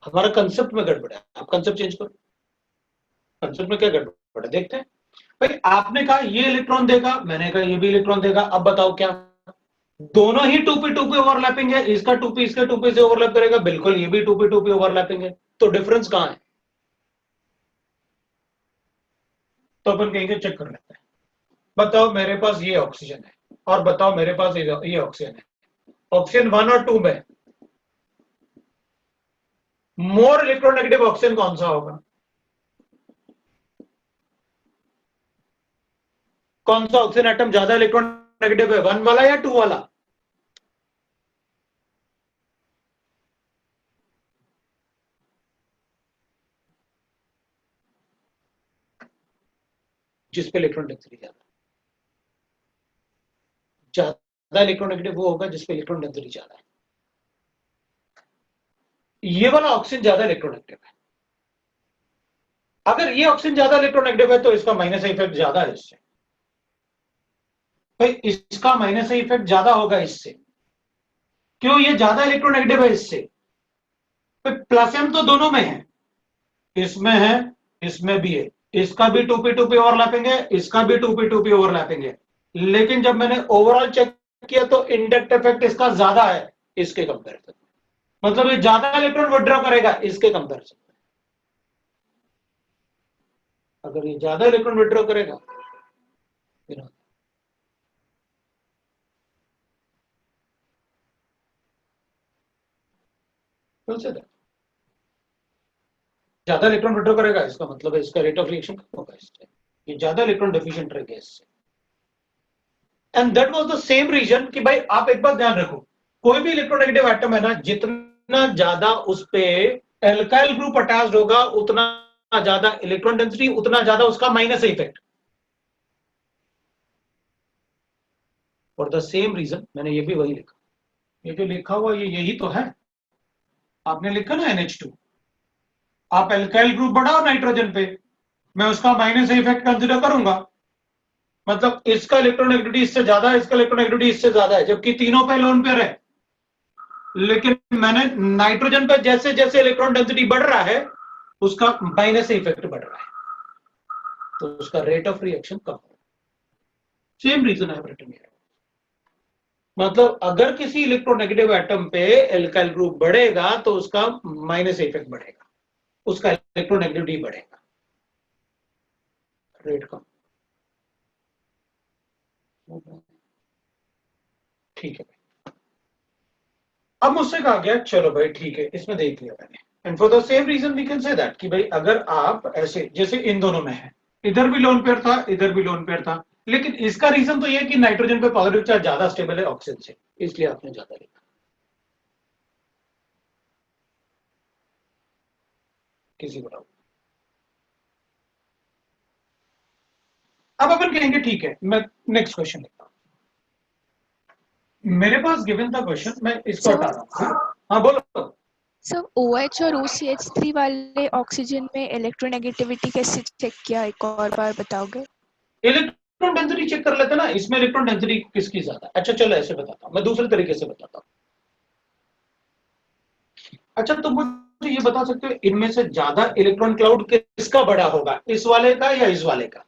हमारा कंसेप्ट में गड़बड़ है, आप कंसेप्ट चेंज करो। कंसेप्ट में क्या गड़बड़ है देखते हैं। भाई आपने कहा ये इलेक्ट्रॉन देगा, मैंने कहा ये भी इलेक्ट्रॉन देगा। अब बताओ क्या दोनों ही 2p2p ओवरलैपिंग है? इसका 2p इसके 2p से ओवरलैप करेगा, बिल्कुल ये भी 2p2p ओवरलैपिंग है। तो डिफरेंस कहां है? तो अपन कहेंगे चेक कर लेते हैं। बताओ मेरे पास ये ऑक्सीजन है और बताओ मेरे पास ये ऑक्सीजन है। ऑक्सीजन 1 और 2 में मोर इलेक्ट्रोनेगेटिव ऑक्सीजन कौन सा होगा? कौन सा ऑक्सीजन एटम ज्यादा इलेक्ट्रोनेगेटिव है, 1 वाला या 2 वाला? जिस पे इलेक्ट्रॉन डेंसिटी ज्यादा इलेक्ट्रोनेगेटिव वो होगा जिस पे इलेक्ट्रॉन डेंसिटी ज्यादा है। ये वाला ऑक्सीजन ज्यादा इलेक्ट्रोनेगेटिव है। अगर ये ऑक्सीजन ज्यादा इलेक्ट्रोनेगेटिव है तो इसका माइनस इफेक्ट ज्यादा है इससे। भाई इसका माइनस इफेक्ट ज्यादा होगा इससे। क्यों? ये ज्यादा इलेक्ट्रोनेगेटिव है इससे। प्लस एम तो दोनों में है, इसमें है इसमें भी है। इसका भी 2p2p ओवरलैपिंग है, इसका भी 2p2p ओवरलैपिंग है। लेकिन जब मैंने ओवरऑल चेक किया तो इंडक्ट इफेक्ट इसका ज्यादा है इसके कंपैरिजन में। मतलब ये ज्यादा इलेक्ट्रॉन विड्रॉ करेगा इसके कंपैरिजन में। अगर ये ज्यादा इलेक्ट्रॉन विड्रॉ करेगा ज्यादा इलेक्ट्रॉन विड्रॉ करेगा, इसका मतलब है इसका रेट ऑफ रिएक्शन कम होगा इससे। ये ज्यादा इलेक्ट्रॉन डेफिशिएंट रहेगा इससे। And that was the same reason कि भाई आप एक बात ध्यान रखो, कोई भी इलेक्ट्रोनेगेटिव एटम है ना, जितना ज्यादा उस पे एल्काइल ग्रुप अटैच्ड होगा उतना ज्यादा इलेक्ट्रॉन डेंसिटी, उतना ज्यादा उसका minus effect. For the same reason मैंने ये भी वही लिखा। ये जो लिखा हुआ ये यही तो है। आपने लिखा ना NH2, आप एल्काइल ग्रुप बढ़ाओ नाइट्रोजन पे, मैं उसका माइनस इफेक्ट कंसिडर करूंगा। मतलब इसका इलेक्ट्रोनेगेटिविटी इससे ज्यादा है, इसका इलेक्ट्रोनेगेटिविटी इससे ज्यादा है, जबकि तीनों पे लोन पेयर है। लेकिन मैंने नाइट्रोजन पे जैसे जैसे इलेक्ट्रॉन डेंसिटी बढ़ रहा है उसका माइनस इफेक्ट बढ़ रहा है, तो उसका रेट ऑफ रिएक्शन कम हो। सेम रीजन है रिटन हियर। मतलब अगर किसी इलेक्ट्रोनेगेटिव एटम पे एल्काइल ग्रुप बढ़ेगा तो उसका माइनस इफेक्ट बढ़ेगा, उसका इलेक्ट्रोनेगेटिविटी बढ़ेगा, रेट कम। ठीक है, अब मुझसे कहा गया चलो भाई ठीक है, इसमें देख लिया मैंने, and for the same reason we can say that कि भाई अगर आप ऐसे जैसे इन दोनों में है, इधर भी लोन पेयर था, इधर भी लोन पेयर था, लेकिन इसका रीजन तो ये है कि नाइट्रोजन पे पॉजिटिव चार्ज ज्यादा स्टेबल है ऑक्सीजन से, इसलिए आपने ज्यादा लिखा। किसी को डाउट? अब अपन कहेंगे ठीक है, मैं नेक्स्ट क्वेश्चन लिखता हूं। मेरे पास गिवन था क्वेश्चन, मैं इसको हटा रहा हूं। हाँ बोलो। सर OH और OCH3 वाले ऑक्सीजन में इलेक्ट्रोनेगेटिविटी कैसे चेक किया, एक और बार बताओगे? इलेक्ट्रॉन डेंसिटी चेक कर लेते ना, इसमें इलेक्ट्रॉन डेंसिटी किसकी ज्यादा है। अच्छा चलो ऐसे बताता हूं, मैं दूसरे तरीके से बताता हूं। अच्छा तुम मुझे ये बता सकते हो इनमें से ज्यादा इलेक्ट्रॉन क्लाउड किसका बड़ा होगा, इस वाले का या इस वाले का?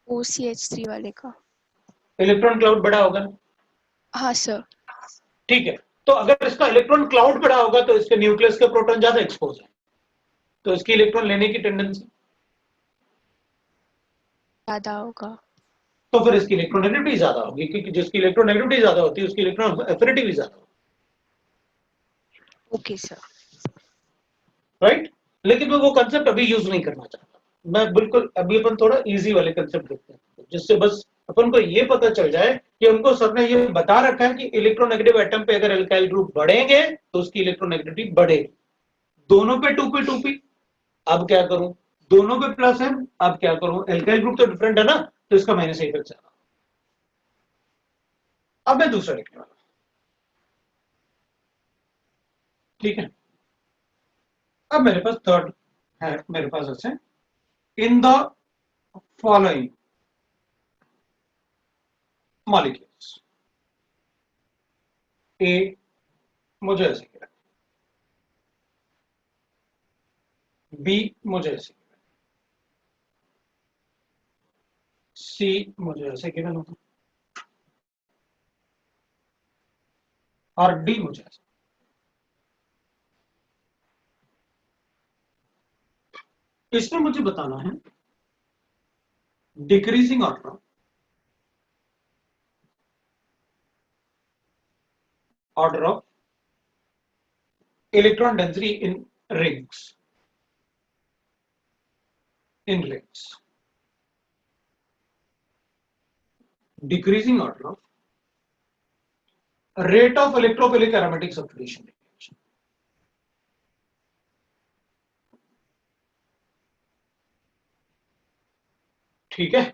OCH3 वाले का। इलेक्ट्रॉन क्लाउड बड़ा होगा ना? हाँ सर। ठीक है, तो अगर इसका इलेक्ट्रॉन क्लाउड बड़ा होगा तो इसके न्यूक्लियस के प्रोटॉन ज्यादा एक्सपोज है, तो इसकी इलेक्ट्रॉन लेने की टेंडेंसी ज्यादा होगा। तो फिर इसकी इलेक्ट्रोनेगेटिविटी ज्यादा होगी, क्योंकि जिसकी इलेक्ट्रोनेगेटिविटी ज्यादा होती है उसकी इलेक्ट्रॉन एफिनिटी भी ज्यादा होगी, ओके सर। राइट। लेकिन मैं वो कंसेप्ट अभी यूज नहीं करना चाहता, मैं बिल्कुल अभी अपन थोड़ा इजी वाले कंसेप्ट देखते हैं, जिससे बस अपन को ये पता चल जाए कि हमको सर ने ये बता रखा है कि इलेक्ट्रोनेगेटिव एटम पे अगर एल्काइल ग्रुप बढ़ेंगे तो उसकी इलेक्ट्रोनेगेटिविटी बढ़ेगी। दोनों पे 2p 2p, अब क्या करूं, दोनों पे प्लस है, अब क्या करूं, एल्काइल ग्रुप तो डिफरेंट है ना, तो इसका माइनस इफेक्ट ज्यादा। अब मैं दूसरा लिखने वाला, ठीक है। अब मेरे पास थर्ड है, मेरे पास ऐसे इन द फॉलोइंग मॉलिक्यूल्स, ए मुझे ऐसे गिरा, बी मुझे ऐसे गिरा, सी मुझे ऐसे गिवन होगा, और डी मुझे ऐसे। इसमें मुझे बताना है decreasing order of electron density in rings, in rings, decreasing order of rate of electrophilic aromatic substitution reaction. ठीक है,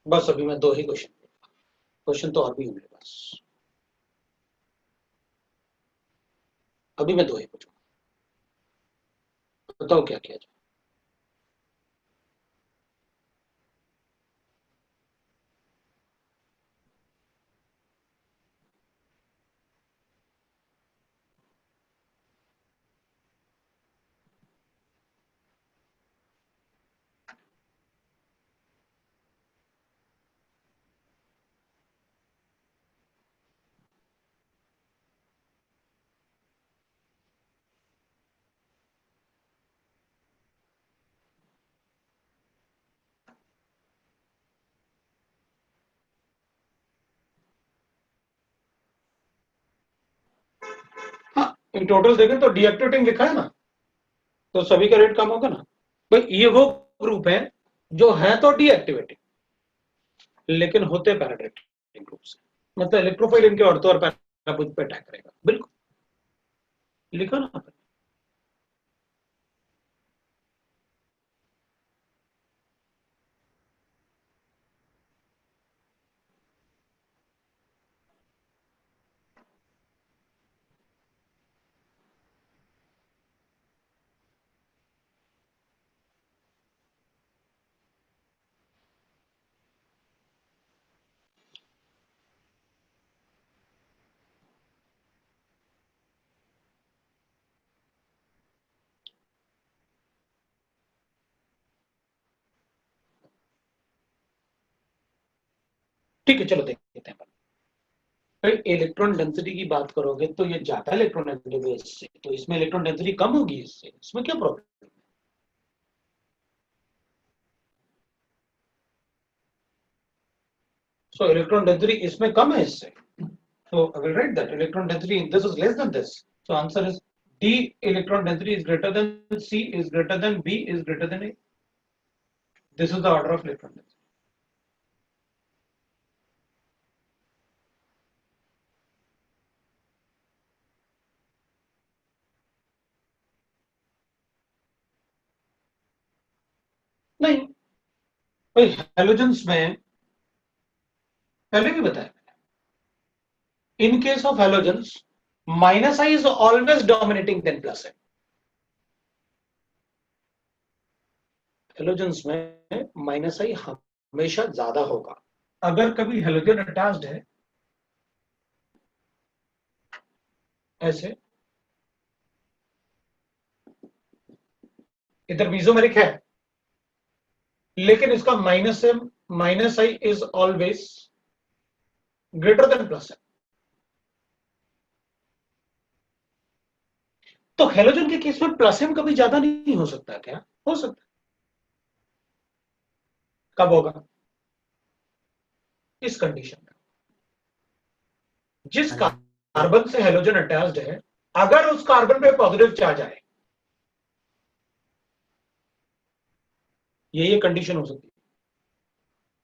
बस अभी मैं दो ही क्वेश्चन तो और भी है मेरे पास, अभी मैं दो ही पूछूंगा, बताओ क्या किया जाए। हाँ, इन टोटल देखें तो डीएक्टिवेटिंग लिखा है ना, तो सभी का रेट कम होगा ना। भाई ये वो ग्रुप है जो है तो डीएक्टिवेटिंग लेकिन होते पैराडाइटिक ग्रुप से, मतलब इलेक्ट्रोफाइल इनके ऑर्थो और पैराबुज पे अटैक करेगा, बिल्कुल लिखा ना। ठीक है, चलो देखते हैं। फिर इलेक्ट्रॉन डेंसिटी की बात करोगे तो ये ज्यादा इलेक्ट्रॉन नेगेटिव है इससे, तो इसमें इलेक्ट्रॉन डेंसिटी कम होगी इससे, इसमें क्या प्रॉब्लम? सो इलेक्ट्रॉन डेंसिटी इसमें कम है इससे, so I will write that electron density in this is less than this. So answer is D, electron density is greater than C is greater than B is greater than A. This is the order of electron density. नहीं भाई, halogens में पहले भी बताया, in case of halogens minus I is always dominating than plus I. Halogens में minus आई हमेशा ज्यादा होगा। अगर कभी हेलोजन अटैच्ड है ऐसे, इधर मीजोमेरिक है लेकिन इसका माइनस है, minus I is always greater than plus I, तो हेलोजन के केस में प्लस एम कभी ज्यादा नहीं हो सकता क्या? हो सकता है। कब होगा? इस कंडीशन में, जिस कार्बन से हेलोजन अटैच्ड है अगर उस कार्बन पे पॉजिटिव चार्ज आए, ये कंडीशन हो सकती है।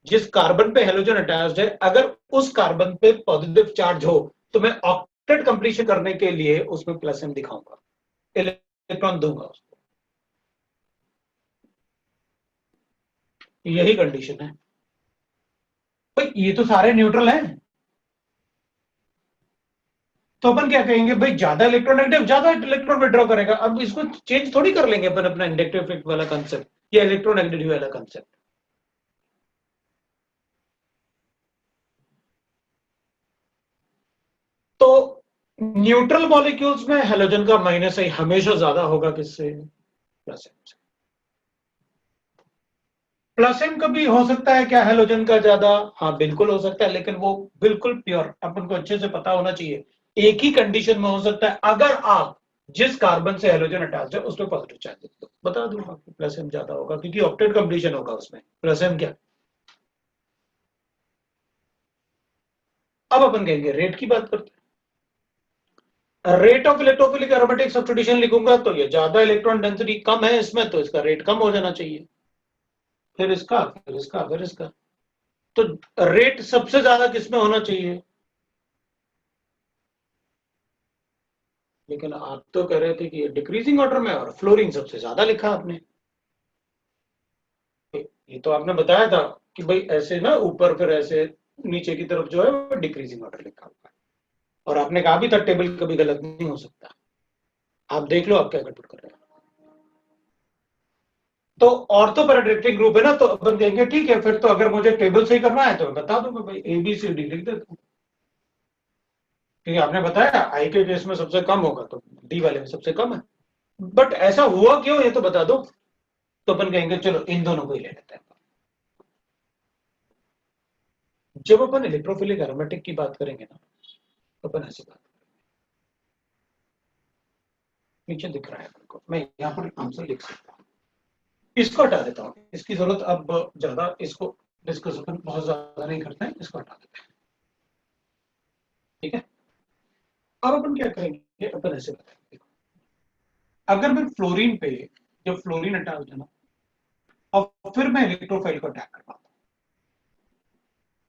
जिस कार्बन पे हेलोजन अटैच्ड है अगर उस कार्बन पे पॉजिटिव चार्ज हो तो मैं ऑक्टेट कंप्लीशन करने के लिए उसमें प्लस एम दिखाऊंगा, इलेक्ट्रॉन दूंगा उसको। यही कंडीशन है भाई, ये तो सारे न्यूट्रल हैं, तो अपन क्या कहेंगे भाई, ज्यादा इलेक्ट्रोनेगेटिव ज्यादा इलेक्ट्रॉन विड्रॉ करेगा। अब इसको चेंज थोड़ी कर लेंगे अपन अपना इंडक्टिव इफेक्ट वाला कंसेप्ट या इलेक्ट्रोनेगेटिव वाला कंसेप्ट। तो न्यूट्रल मॉलिक्यूल्स में हेलोजन का माइनस आई हमेशा ज्यादा होगा किससे? प्लस एम से। प्लस एम कभी हो सकता है क्या हेलोजन का ज्यादा? हाँ बिल्कुल हो सकता है, लेकिन वो बिल्कुल प्योर, अपन को अच्छे से पता होना चाहिए। एक ही कंडीशन में हो सकता है अगर आप जिस कार्बन से हेलोजन अटैच है उस पर पॉजिटिव चार्ज दे दो, बता दूंगा प्लस एम ज्यादा होगा क्योंकि ऑक्टेट कंप्लीशन होगा उसमें। प्लस एम क्या? अब अपन कहेंगे रेट की बात करते हैं। Rate of electrophilic aromatic substitution लिखूंगा तो ये ज्यादा इलेक्ट्रॉन डेंसिटी कम है इसमें, तो इसका रेट कम हो जाना चाहिए, फिर इसका फिर इसका फिर इसका। तो रेट सबसे ज्यादा किसमें होना चाहिए? लेकिन आप तो कह रहे थे कि ये डिक्रीजिंग ऑर्डर में, और फ्लोरीन सबसे ज्यादा लिखा आपने। ये तो आपने बताया था कि भाई ऐसे ना ऊपर फिर ऐसे नीचे की तरफ जो है वो डिक्रीजिंग ऑर्डर लिखा हुआ है, और आपने कहा भी था टेबल कभी गलत नहीं हो सकता। आप देख लो आप क्या गड़बड़ कर रहे हैं। तो ऑर्थोपैराडिक्टिक ग्रुप है ना, तो अपन कहेंगे ठीक है, फिर तो अगर मुझे टेबल सही करना है तो मैं बता दूंगा भाई ABCD लिख देता हूँ, क्योंकि आपने बताया आई के केस में सबसे कम होगा तो डी वाले में सबसे कम है। बट ऐसा हुआ क्यों ये तो बता दो, तो अपन कहेंगे चलो इन दोनों को ही ले लेते हैं। जब अपन इलेक्ट्रोफिलिक एरोमेटिक की बात करेंगे ना तो अपन ऐसे बात करेंगे, नीचे दिख रहा है अपन को, मैं यहाँ पर आंसर लिख सकता हूँ, इसको हटा देता हूँ, इसकी जरूरत अब ज्यादा इसको डिस्कस अपन बहुत ज्यादा नहीं करते हैं, इसको हटा देते हैं। ठीक है, अब अपन क्या करेंगे, अपन ऐसे बताएंगे, अगर मैं फ्लोरीन पे, जब फ्लोरीन अटैच है ना और फिर मैं इलेक्ट्रोफाइल को अटैक करवाता हूँ,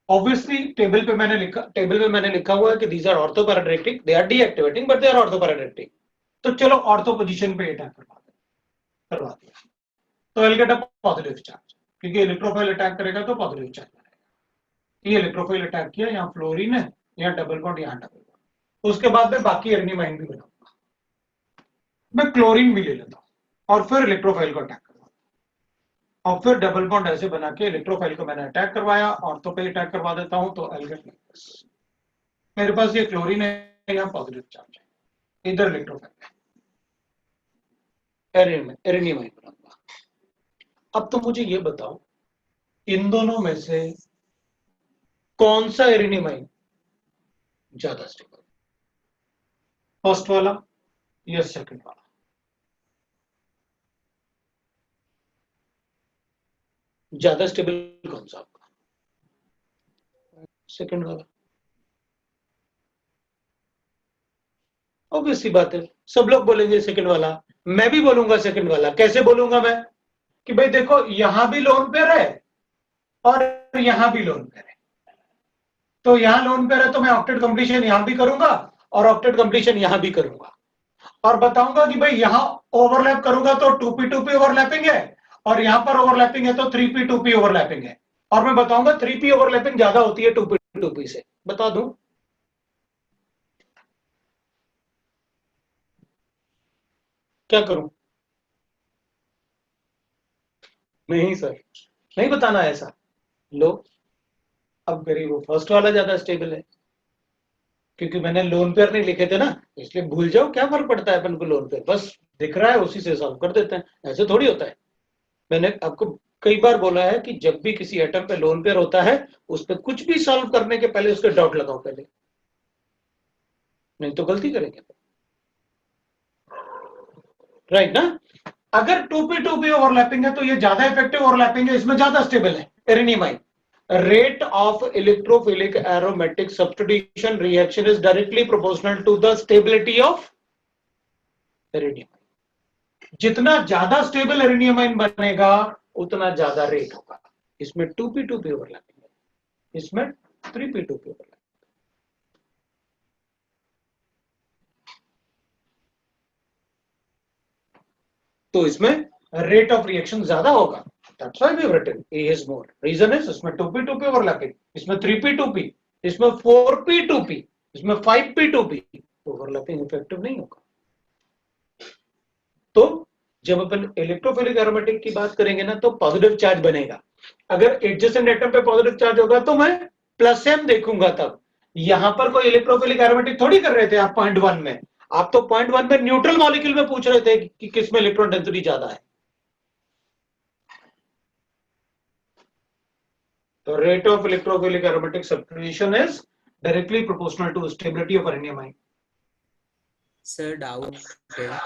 ऑब्वियसली टेबल पे मैंने लिखा हुआ है कि these are ortho para directing, they are deactivating but they are ortho para directing. तो चलो ऑर्थो पोजीशन पे अटैक करवा दिया, तो will get a positive charge, क्योंकि इलेक्ट्रोफाइल अटैक करेगा तो पॉजिटिव चार्ज आएगा। ये इलेक्ट्रोफाइल अटैक किया, यहाँ फ्लोरीन है, यहाँ डबल बॉन्ड, यहाँ डबल बॉन्ड। उसके बाद में बाकी एर्निमाइन भी बनाऊंगा, मैं क्लोरीन भी ले लेता हूँ और फिर इलेक्ट्रोफाइल को अटैक करवा, और फिर डबल बॉन्ड ऐसे बना के इलेक्ट्रोफाइल को मैंने अटैक करवाया, ऑर्थो पे अटैक करवा देता हूं, तो आई गेट लाइक दिस। मेरे पास ये क्लोरीन है, यहाँ पॉजिटिव चार्ज है, इधर इलेक्ट्रोफाइल है, एरेनियमाइन बनाऊंगा। अब तो मुझे ये बताओ इन दोनों में से कौन सा एरिनिमाइन ज्यादा स्टेबल, फर्स्ट वाला या सेकंड वाला? ज्यादा स्टेबल कौन सा आपका? सेकंड वाला। ऑब्वियस सी बात है, सब लोग बोलेंगे सेकंड वाला, मैं भी बोलूंगा सेकंड वाला। कैसे बोलूंगा मैं? कि भाई देखो यहां भी लोन पेयर है और यहां भी लोन पेयर है, तो यहां लोन पेयर है तो मैं ऑक्टेट कंप्लीशन यहां भी करूंगा और ऑक्टेट कंप्लीशन यहां भी करूंगा, और बताऊंगा कि भाई यहां ओवरलैप करूंगा तो 2p2p ओवरलैपिंग है और यहां पर ओवरलैपिंग है तो 3p2p ओवरलैपिंग है, और मैं बताऊंगा 3p ओवरलैपिंग ज्यादा होती है 2p2p से। बता दूं? क्या करूं? नहीं सर, नहीं बताना ऐसा। लो, अब मेरी वो फर्स्ट वाला ज्यादा स्टेबल है, क्योंकि मैंने लोन पेयर नहीं लिखे थे ना, इसलिए भूल जाओ, क्या फर्क पड़ता है अपन को, लोन पेयर बस दिख रहा है उसी से सॉल्व कर देते हैं, ऐसे थोड़ी होता है। मैंने आपको कई बार बोला है कि जब भी किसी एटम पे लोन पेयर होता है, उस पर कुछ भी सॉल्व करने के पहले उसके डॉट लगाओ पहले, नहीं तो गलती करेंगे। राइट ना? अगर 2p2p ओवरलैपिंग है तो ये ज्यादा इफेक्टिव ओवरलैपिंग है, इसमें ज्यादा स्टेबल है एरिनिमाइन। Rate of electrophilic aromatic substitution reaction is directly proportional to the stability of एरिनियमाइन। जितना ज्यादा स्टेबल एरिनियमाइन बनेगा उतना ज्यादा रेट होगा। इसमें 2p2p ओवरलैपिंग है, इसमें 3p2p ओवरलैपिंग। तो इसमें रेट ऑफ रिएक्शन ज्यादा होगा। That's why we have written A is more. Reason is इसमें 2p2p ओवरलैपिंग, इसमें 3p2p, इसमें 4p2p, इसमें 5p2p, ओवरलैपिंग इफेक्टिव नहीं होगा। तो जब अपन इलेक्ट्रोफिलिक एरोमेटिक की बात करेंगे ना तो पॉजिटिव चार्ज बनेगा। अगर एडजेसेंट एटम पे पॉजिटिव चार्ज होगा तो मैं प्लस एम देखूंगा। तब यहां पर कोई इलेक्ट्रोफिलिक एरोमेटिक थोड़ी कर रहे थे आप पॉइंट 1 में, आप तो पॉइंट 1 में न्यूट्रल मॉलिक्यूल में पूछ रहे थे कि किसमें इलेक्ट्रॉन डेंसिटी ज्यादा है। The rate of electrophilic aromatic substitution is directly proportional to stability of aryniamine. Sir doubt है।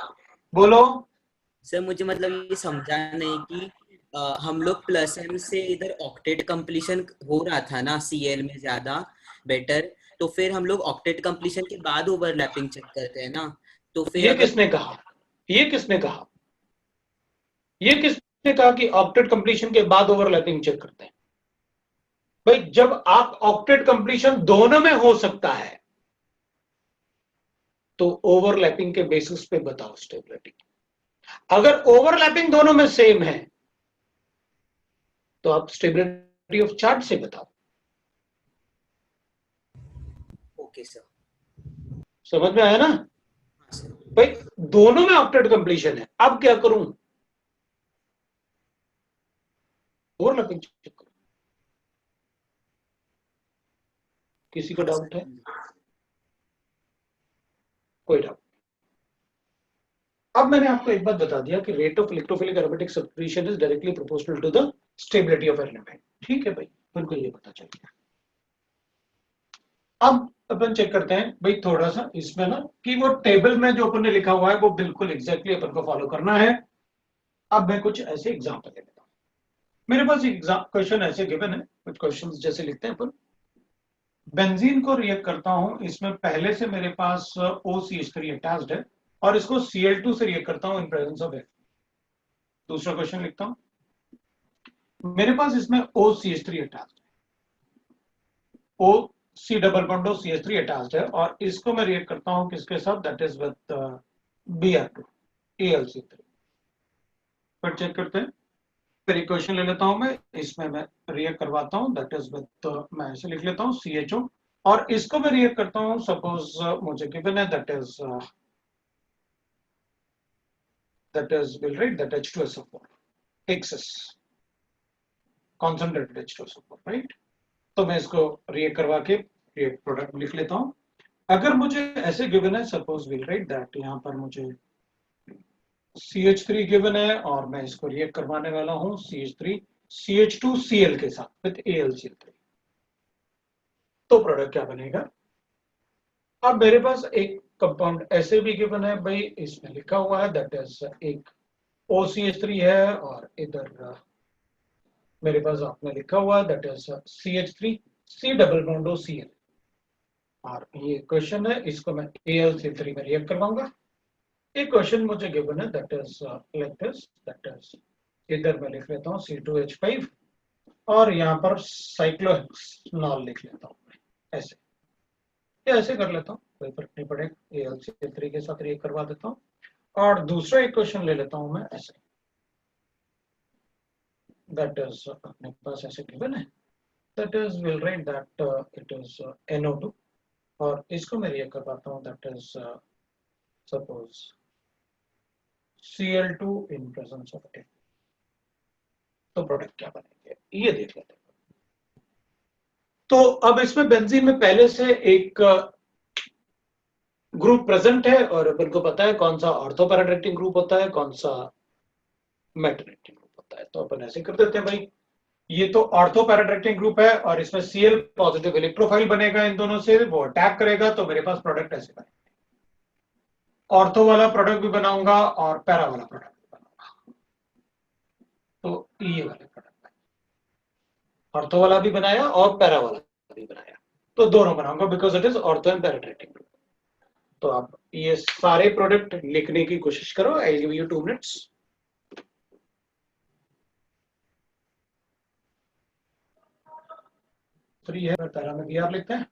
बोलो। सर मुझे मतलब ये समझा नहीं कि हम लोग प्लस एम से इधर ऑक्टेट कंप्लीशन हो रहा था ना सीएल में ज्यादा बेटर, तो फिर हम लोग ऑक्टेट कंप्लीशन के बाद ओवरलैपिंग चेक करते हैं ना, तो फिर ये अगर किसने कहा? ये किसने कहा? ये किसने कहा कि ऑक्टेट कंप्लीशन के बाद ओवरलैपिंग चेक करते हैं? भाई जब आप ऑक्टेट कंप्लीशन दोनों में हो सकता है तो ओवरलैपिंग के बेसिस पे बताओ स्टेबिलिटी। अगर ओवरलैपिंग दोनों में सेम है तो आप स्टेबिलिटी ऑफ चार्ज से बताओ। Okay sir. समझ में आया ना? हाँ सर। भाई दोनों में ऑक्टेट कंप्लीशन है, अब क्या करूं? ओवरलैपिंग चेक करो। किसी को डाउट है? कोई डाउट? अब मैंने आपको एक बात बता दिया कि rate of electrophilic aromatic substitution is directly proportional to the stability of element. ठीक है भाई, बिल्कुल ये पता चल गया। अब अपन चेक करते हैं भाई थोड़ा सा इसमें ना कि वो टेबल में जो अपन ने लिखा हुआ है वो बिल्कुल एग्जैक्टली अपन को फॉलो करना है। अब मैं कुछ ऐसे एग्जांपल ले लेता हूं। मेरे पास एक क्वेश्चन ऐसे गिवन है, कुछ क्वेश्चंस जैसे लिखते हैं अपन। बेंजीन को रिएक्ट करता हूं, इसमें पहले से मेरे पास OCH3 अटैच्ड है और इसको Cl2 से रिएक्ट करता हूं इन प्रेजेंस ऑफ F। दूसरा क्वेश्चन लिखता हूं। मेरे पास इसमें OCH3 अटैच्ड है, OC double bond OCH3 attached है और इसको मैं रिएक्ट करता हूं किसके साथ? That is with Br2 AlC3। फिर चेक करते हैं। फिर इक्वेशन ले लेता हूं मैं, इसमें मैं रिएक्ट करवाता हूं, दैट इज विद मैं ऐसे लिख लेता हूं CHO, और इसको मैं रिएक्ट करता हूं, सपोज मुझे गिवन है that is will write that H2SO4 excess concentrated H2SO4 right. तो मैं इसको रिएक्ट करवा के रिएक्ट प्रोडक्ट लिख लेता हूं। अगर मुझे ऐसे गिवन है, सपोज विल राइट दैट यहां पर मुझे CH3 गिवन है और मैं इसको रिएक्ट करवाने वाला हूं CH3 CH2Cl के साथ विद AlCl3। तो प्रोडक्ट क्या बनेगा? अब मेरे पास एक कंपाउंड ऐसे भी गिवन है भाई, इसमें लिखा हुआ है दैट इज एक OCH3 है और इधर मेरे पास आपने लिखा हुआ है that is CH3 C double bond OCl और ये क्वेश्चन है, इसको मैं AlCl3 में रिएक्ट करवाऊंगा। एक क्वेश्चन मुझे गिवन है that is like this, that is इधर मैं लिख लेता हूँ C2H5 और यहाँ पर साइक्लोहेक्सनॉल लिख लेता हूँ ऐसे, या ऐसे कर लेता हूँ, कोई फर्क नहीं पड़ेगा। AlCl3 के साथ रिएक्ट करवा देता हूँ और दूसरा एक क्वेश्चन ले लेता हूँ मैं ऐसे, दैट इज अपने पास ऐसे गिवन है that is will write that it is NO2 और इसको मैं रिएक्ट करवाता हूँ that is suppose Cl2 in presence of N। तो प्रोडक्ट क्या बनेंगे ये देख लेते हैं। तो अब इसमें बेंजीन में पहले से एक ग्रुप प्रेजेंट है और अपन को पता है कौन सा ऑर्थो पैराडाइटिंग ग्रुप होता है, कौन सा मेटाडाइटिंग ग्रुप होता है। तो अपन ऐसे कर देते हैं भाई, ये तो ऑर्थो पैराडाइटिंग ग्रुप है और इसमें Cl पॉजिटिव इलेक्ट्रोफाइल बनेगा इन दोनों से, वो अटैक करेगा तो मेरे पास प्रोडक्ट ऐसे बनेगा। ऑर्थो वाला प्रोडक्ट भी बनाऊंगा और पैरा वाला प्रोडक्ट भी बनाऊंगा। तो ये वाले प्रोडक्ट ऑर्थो वाला भी बनाया और पैरा वाला भी बनाया, तो दोनों बनाऊंगा because it is ortho and para directing group. तो आप ये सारे प्रोडक्ट लिखने की कोशिश करो। I give you 2 minutes. Three है, पैरा में BR लिखते हैं।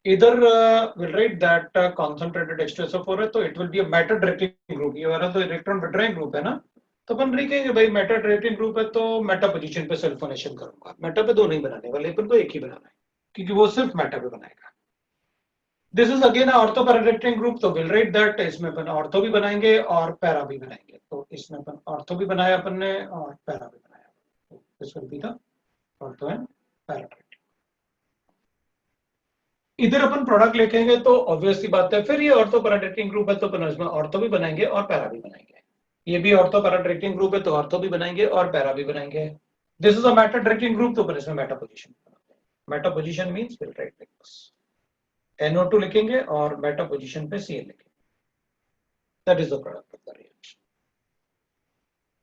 इधर will write that concentrated H2SO4 है तो it will be a Meta directing group. ये वाला तो इलेक्ट्रॉन विड्रॉइंग ग्रुप है ना, तो अपन लिखेंगे भाई मेटा डायरेक्टिंग ग्रुप है तो मेटा पोजीशन पे सल्फोनेशन करूंगा। मेटा पे दो नहीं बनाने वाले, अपन को एक ही बनाना है क्योंकि वो सिर्फ मेटा पे बनाएगा। This is again ortho para directing group, तो विल राइट दैट इसमें अपन ऑर्थो भी बनाएंगे और पैरा भी बनाएंगे। तो इसमें अपन ऑर्थो भी बनाया अपन ने और पैरा भी बनाया, तो this will be the ortho and para directing. इधर अपन प्रोडक्ट लिखेंगे तो ऑब्वियसली बात है, फिर ये ऑर्थो पैराडाइटिंग ग्रुप है तो अपन इसमें ऑर्थो भी बनाएंगे और पैरा भी बनाएंगे। ये भी ऑर्थो पैराडाइटिंग ग्रुप है तो ऑर्थो भी बनाएंगे और पैरा भी बनाएंगे। This is a Meta directing group तो अपन इसमें मेटा पोजीशन बनाते हैं। Meta position means will write like this, NO2 लिखेंगे और मेटा पोजीशन पे Cl लिखेंगे। That is the product of the reaction.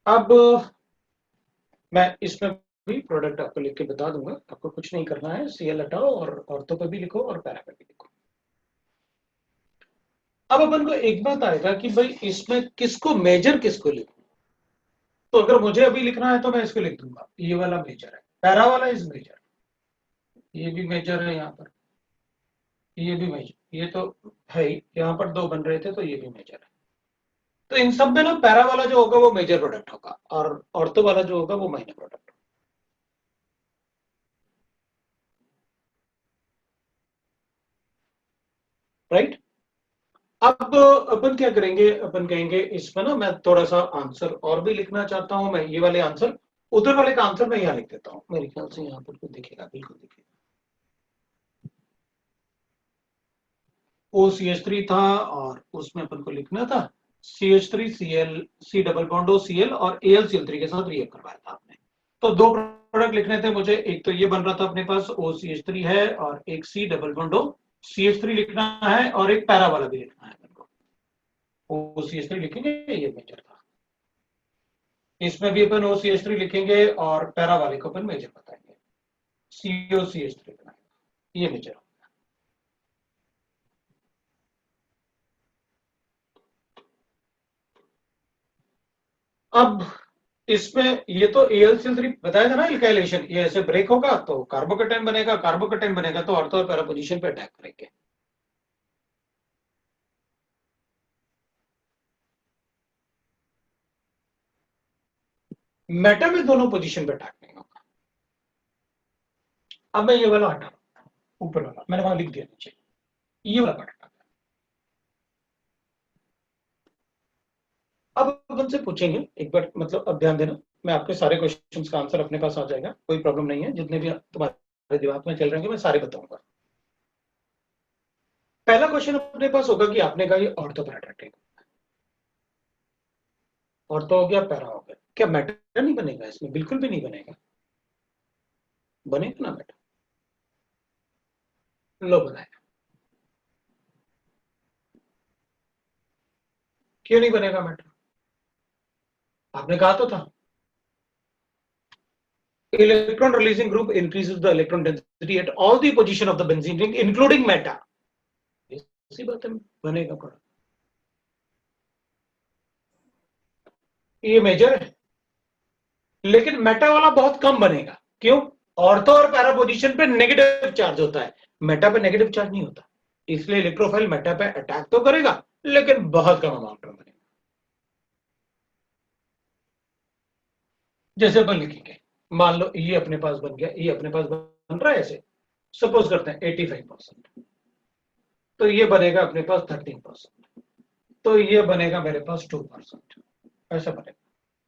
अब मैं इसमें भी प्रोडक्ट आपको लिख के बता दूंगा, आपको कुछ नहीं करना है। Cl हटाओ और ऑर्थो पे भी लिखो और पैरा पे भी लिखो। अब अपन को एक बात आएगा कि भाई इसमें किसको मेजर किसको लिखूं। तो अगर मुझे अभी लिखना है तो मैं इसको लिख दूंगा, ये वाला मेजर है, पैरा वाला इज मेजर, ये भी मेजर है, यहाँ पर ये भी मेजर, ये तो है ही, यहाँ पर दो बन रहे थे तो ये भी मेजर है। तो इन सब में ना पैरा वाला जो होगा वो मेजर प्रोडक्ट होगा और ऑर्थो वाला जो होगा वो माइनर प्रोडक्ट। राइट, अब अपन क्या करेंगे, अपन कहेंगे इसमें ना मैं थोड़ा सा आंसर और भी लिखना चाहता हूं। मैं ये वाले आंसर, उधर वाले का आंसर मैं यहाँ लिख देता हूँ। मेरे ख्याल से यहाँ पर कुछ दिखेगा, बिल्कुल दिखेगा। OCH3 था और उसमें अपन को लिखना था CH3 Cl C double bond OCl और AlCl3 के साथ रिएक्ट करवाया था आपने। तो दो प्रोडक्ट लिखने थे मुझे, एक तो ये बन रहा था अपने पास OCH3 है और एक C डबल बॉन्ड CH3 लिखना है और एक पैरा वाला भी लिखना है। OCH3 लिखेंगे, ये मेजर था। इसमें भी अपन OCH3 लिखेंगे और पैरा वाले को अपन मेजर बताएंगे, COCH3 बनाएंगे, ये मेजर। अब इसमें ये तो AlCl3 बताया था ना एल्काइलेशन, ये ऐसे ब्रेक होगा तो कार्बोकेटाइन बनेगा, कार्बोकेटाइन बनेगा तो ऑर्थो और पैरा पोजीशन पे अटैक करेंगे। मेटा में दोनों पोजीशन पे अटैक नहीं होगा। अब मैं ये वाला हटा, ऊपर वाला मैंने वहां लिख दिया नीचे, ये वाला पार्ट। अब अपन से पूछेंगे एक बार, मतलब अब ध्यान देना, मैं आपके सारे क्वेश्चंस का आंसर अपने पास आ जाएगा, कोई प्रॉब्लम नहीं है। जितने भी तुम्हारे दिमाग में चल रहे हैं मैं सारे बताऊंगा। पहला क्वेश्चन अपने पास होगा कि आपने कहा ये ऑर्थो पैराडाइटिंग, ऑर्थो हो गया, पैरा हो गया, क्या मेटा नहीं बनेगा इसमें? बिल्कुल भी नहीं बनेगा, बनेगा ना मेटा। लो बनाएगा। क्यों नहीं बनेगा मेटा? आपने कहा तो था electron releasing group increases the electron density at all the position of the benzene ring including Meta. इसी बात है, बनेगा प्रोडक्ट। ये मेजर है, लेकिन मेटा वाला बहुत कम बनेगा। क्यों? ऑर्थो और पैरा पोजीशन पे नेगेटिव चार्ज होता है, मेटा पे नेगेटिव चार्ज नहीं होता, इसलिए इलेक्ट्रोफाइल मेटा पे अटैक तो करेगा लेकिन बहुत कम अमाउंट में बनेगा। जैसे अपन लिखेंगे, मान लो ये अपने पास बन गया, ये अपने पास बन रहा है, ऐसे सपोज करते हैं 85%, तो ये बनेगा अपने पास 13%, तो ये बनेगा मेरे पास 2%, ऐसा बनेगा।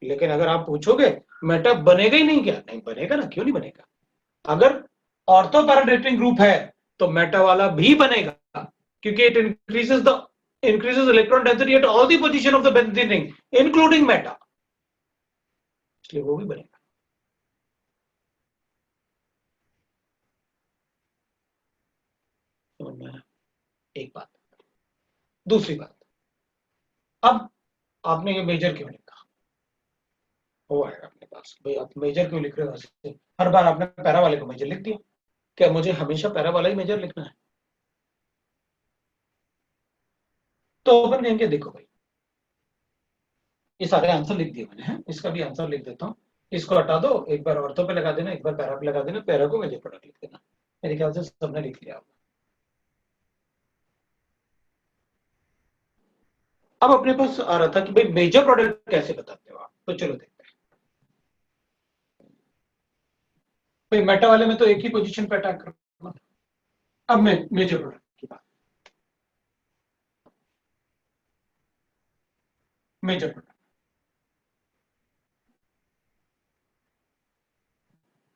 लेकिन अगर आप पूछोगे मेटा बनेगा ही नहीं क्या? नहीं बनेगा ना, क्यों नहीं बनेगा? अगर ऑर्थो पैराडाइटिंग ग्रुप है तो मेटा वाला भी बनेगा, क्योंकि it increases electron density at all the position of the benzene ring including Meta, इसलिए वो भी बनेगा। एक बात। दूसरी बात, अब आपने ये मेजर क्यों लिखा? वो आएगा अपने पास, भाई आप मेजर क्यों लिख रहे हो? हर बार आपने पैरा वाले को मेजर लिख दिया, क्या मुझे हमेशा पैरा वाला ही मेजर लिखना है? तो अपन कहेंगे देखो भाई, ये सारे आंसर लिख दिए मैंने हैं, इसका भी आंसर लिख देता हूं। इसको हटा दो, एक बार ऑर्थो पे लगा देना, एक बार पैरा पे लगा देना, पैरा को मेजर प्रोडक्ट लिख देना। मेरे ख्याल से सबने लिख लिया होगा। अब अपने पास आ रहा था कि भाई मेजर प्रोडक्ट कैसे बताते हो आप, तो चलो देखते हैं। भाई मेटा वाले में तो एक ही पोजीशन पे अटैक करना। अब मैं मेजर प्रोडक्ट की बात, मेजर प्रोडक्ट,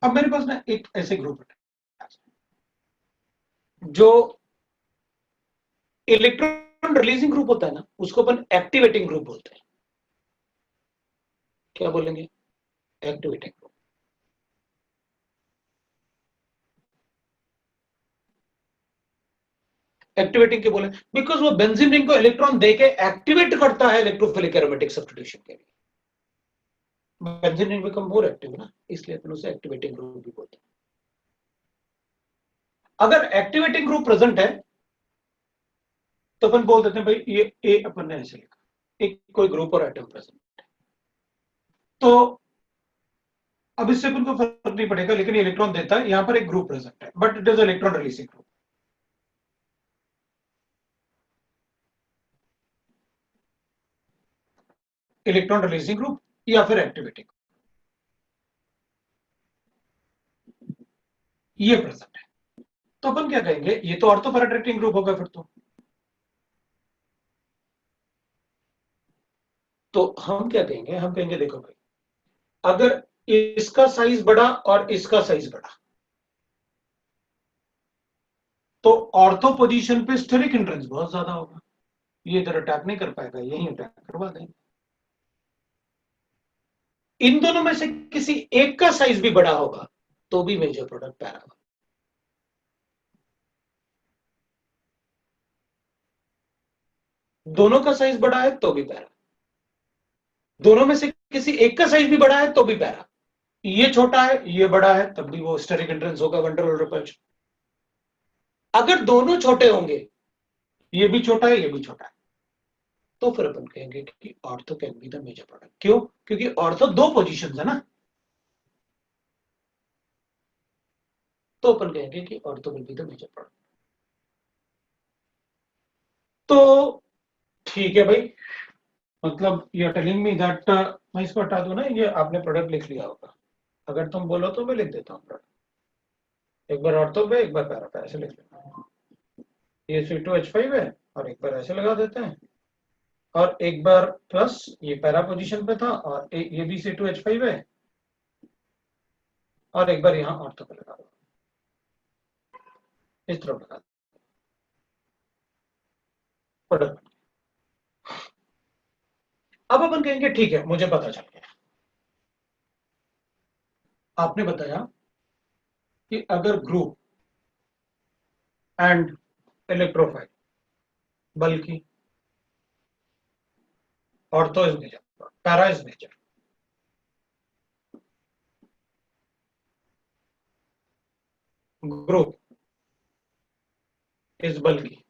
अब मेरे पास ना एक ऐसे ग्रुप है जो इलेक्ट्रॉन रिलीजिंग ग्रुप होता है ना, उसको अपन एक्टिवेटिंग ग्रुप बोलते हैं। क्या बोलेंगे? Activating group. एक्टिवेटिंग के बोले बिकॉज वो बेंजीन रिंग को इलेक्ट्रॉन देके एक्टिवेट करता है इलेक्ट्रोफिलिक एरोमेटिक सब्स्टिट्यूशन के लिए। Benzene ring become more active ना, इसलिए अपन उसे एक्टिवेटिंग ग्रुप भी बोलते हैं। अगर एक्टिवेटिंग ग्रुप प्रेजेंट है तो अपन बोल देते हैं भाई ये ए, अपन ने ऐसे लिखा, एक कोई ग्रुप और एटम प्रेजेंट है, तो अब इससे अपन को फर्क नहीं पड़ेगा, लेकिन ये इलेक्ट्रॉन देता है, यहां पर एक ग्रुप प्रेजेंट है, but it is electron releasing group. Electron releasing group या फिर एक्टिवेटिंग, ये प्रेजेंट है, तो अपन क्या कहेंगे? ये तो ऑर्थो पैराडाइटिंग ग्रुप होगा फिर तो हम क्या कहेंगे? हम कहेंगे देखो भाई, अगर इसका साइज बड़ा और इसका साइज बड़ा, तो ऑर्थो पोजीशन पे स्टेरिक हिंड्रेंस बहुत ज्यादा होगा, ये इधर अटैक नहीं कर पाएगा, यही अटैक करवा देंगे। इन दोनों में से किसी एक का साइज भी बड़ा होगा तो भी मेजर प्रोडक्ट पैरा होगा। दोनों का साइज बड़ा है तो भी पैरा, दोनों में से किसी एक का साइज भी बड़ा है तो भी पैरा, ये छोटा है ये बड़ा है तब भी वो स्टेरिक हिंड्रेंस होगा, वन डबल रिपल्शन। अगर दोनों छोटे होंगे, ये भी छोटा है ये भी छोटा है, तो फिर अपन कहेंगे कि ortho can be the major product. क्यों? क्योंकि ऑर्थो दो पोजीशंस है ना, तो अपन कहेंगे कि ortho will be the major product. तो ठीक है भाई, मतलब you are telling me that, मैं इसको हटा दूं ना, ये आपने प्रोडक्ट लिख लिया होगा, अगर तुम बोलो तो मैं लिख देता हूँ प्रोडक्ट, एक बार ऑर्थो पे एक बार पैरा पे, ऐसे लिख लेना। ये C2H5 है और एक बार ऐसे लगा देते हैं, और एक बार प्लस ये पैरा पोजीशन पे था और ये भी C2H5 है, और एक बार यहाँ ऑर्थो पे लगा दो, इस तरफ लगा दो, प्रोडक्ट। अब अपन कहेंगे ठीक है मुझे पता चल गया, आपने बताया कि अगर ग्रुप एंड इलेक्ट्रोफाइल बल्कि ortho is major, para is major. Group is बल्कि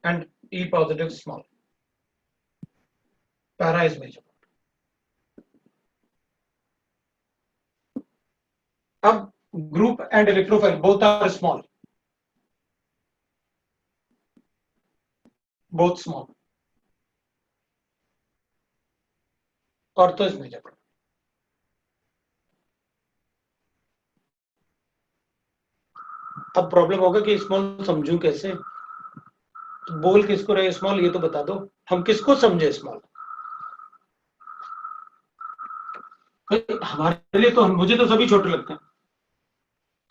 and E positive small. Para is major. अब group and electrophile both are small. Both small. Ortho is major. अब प्रॉब्लम होगा कि स्मॉल समझूं कैसे, तो बोल किसको रहे स्मॉल ये तो बता दो, हम किसको समझे स्मॉल। हमारे लिए तो मुझे तो सभी छोटे लगते हैं।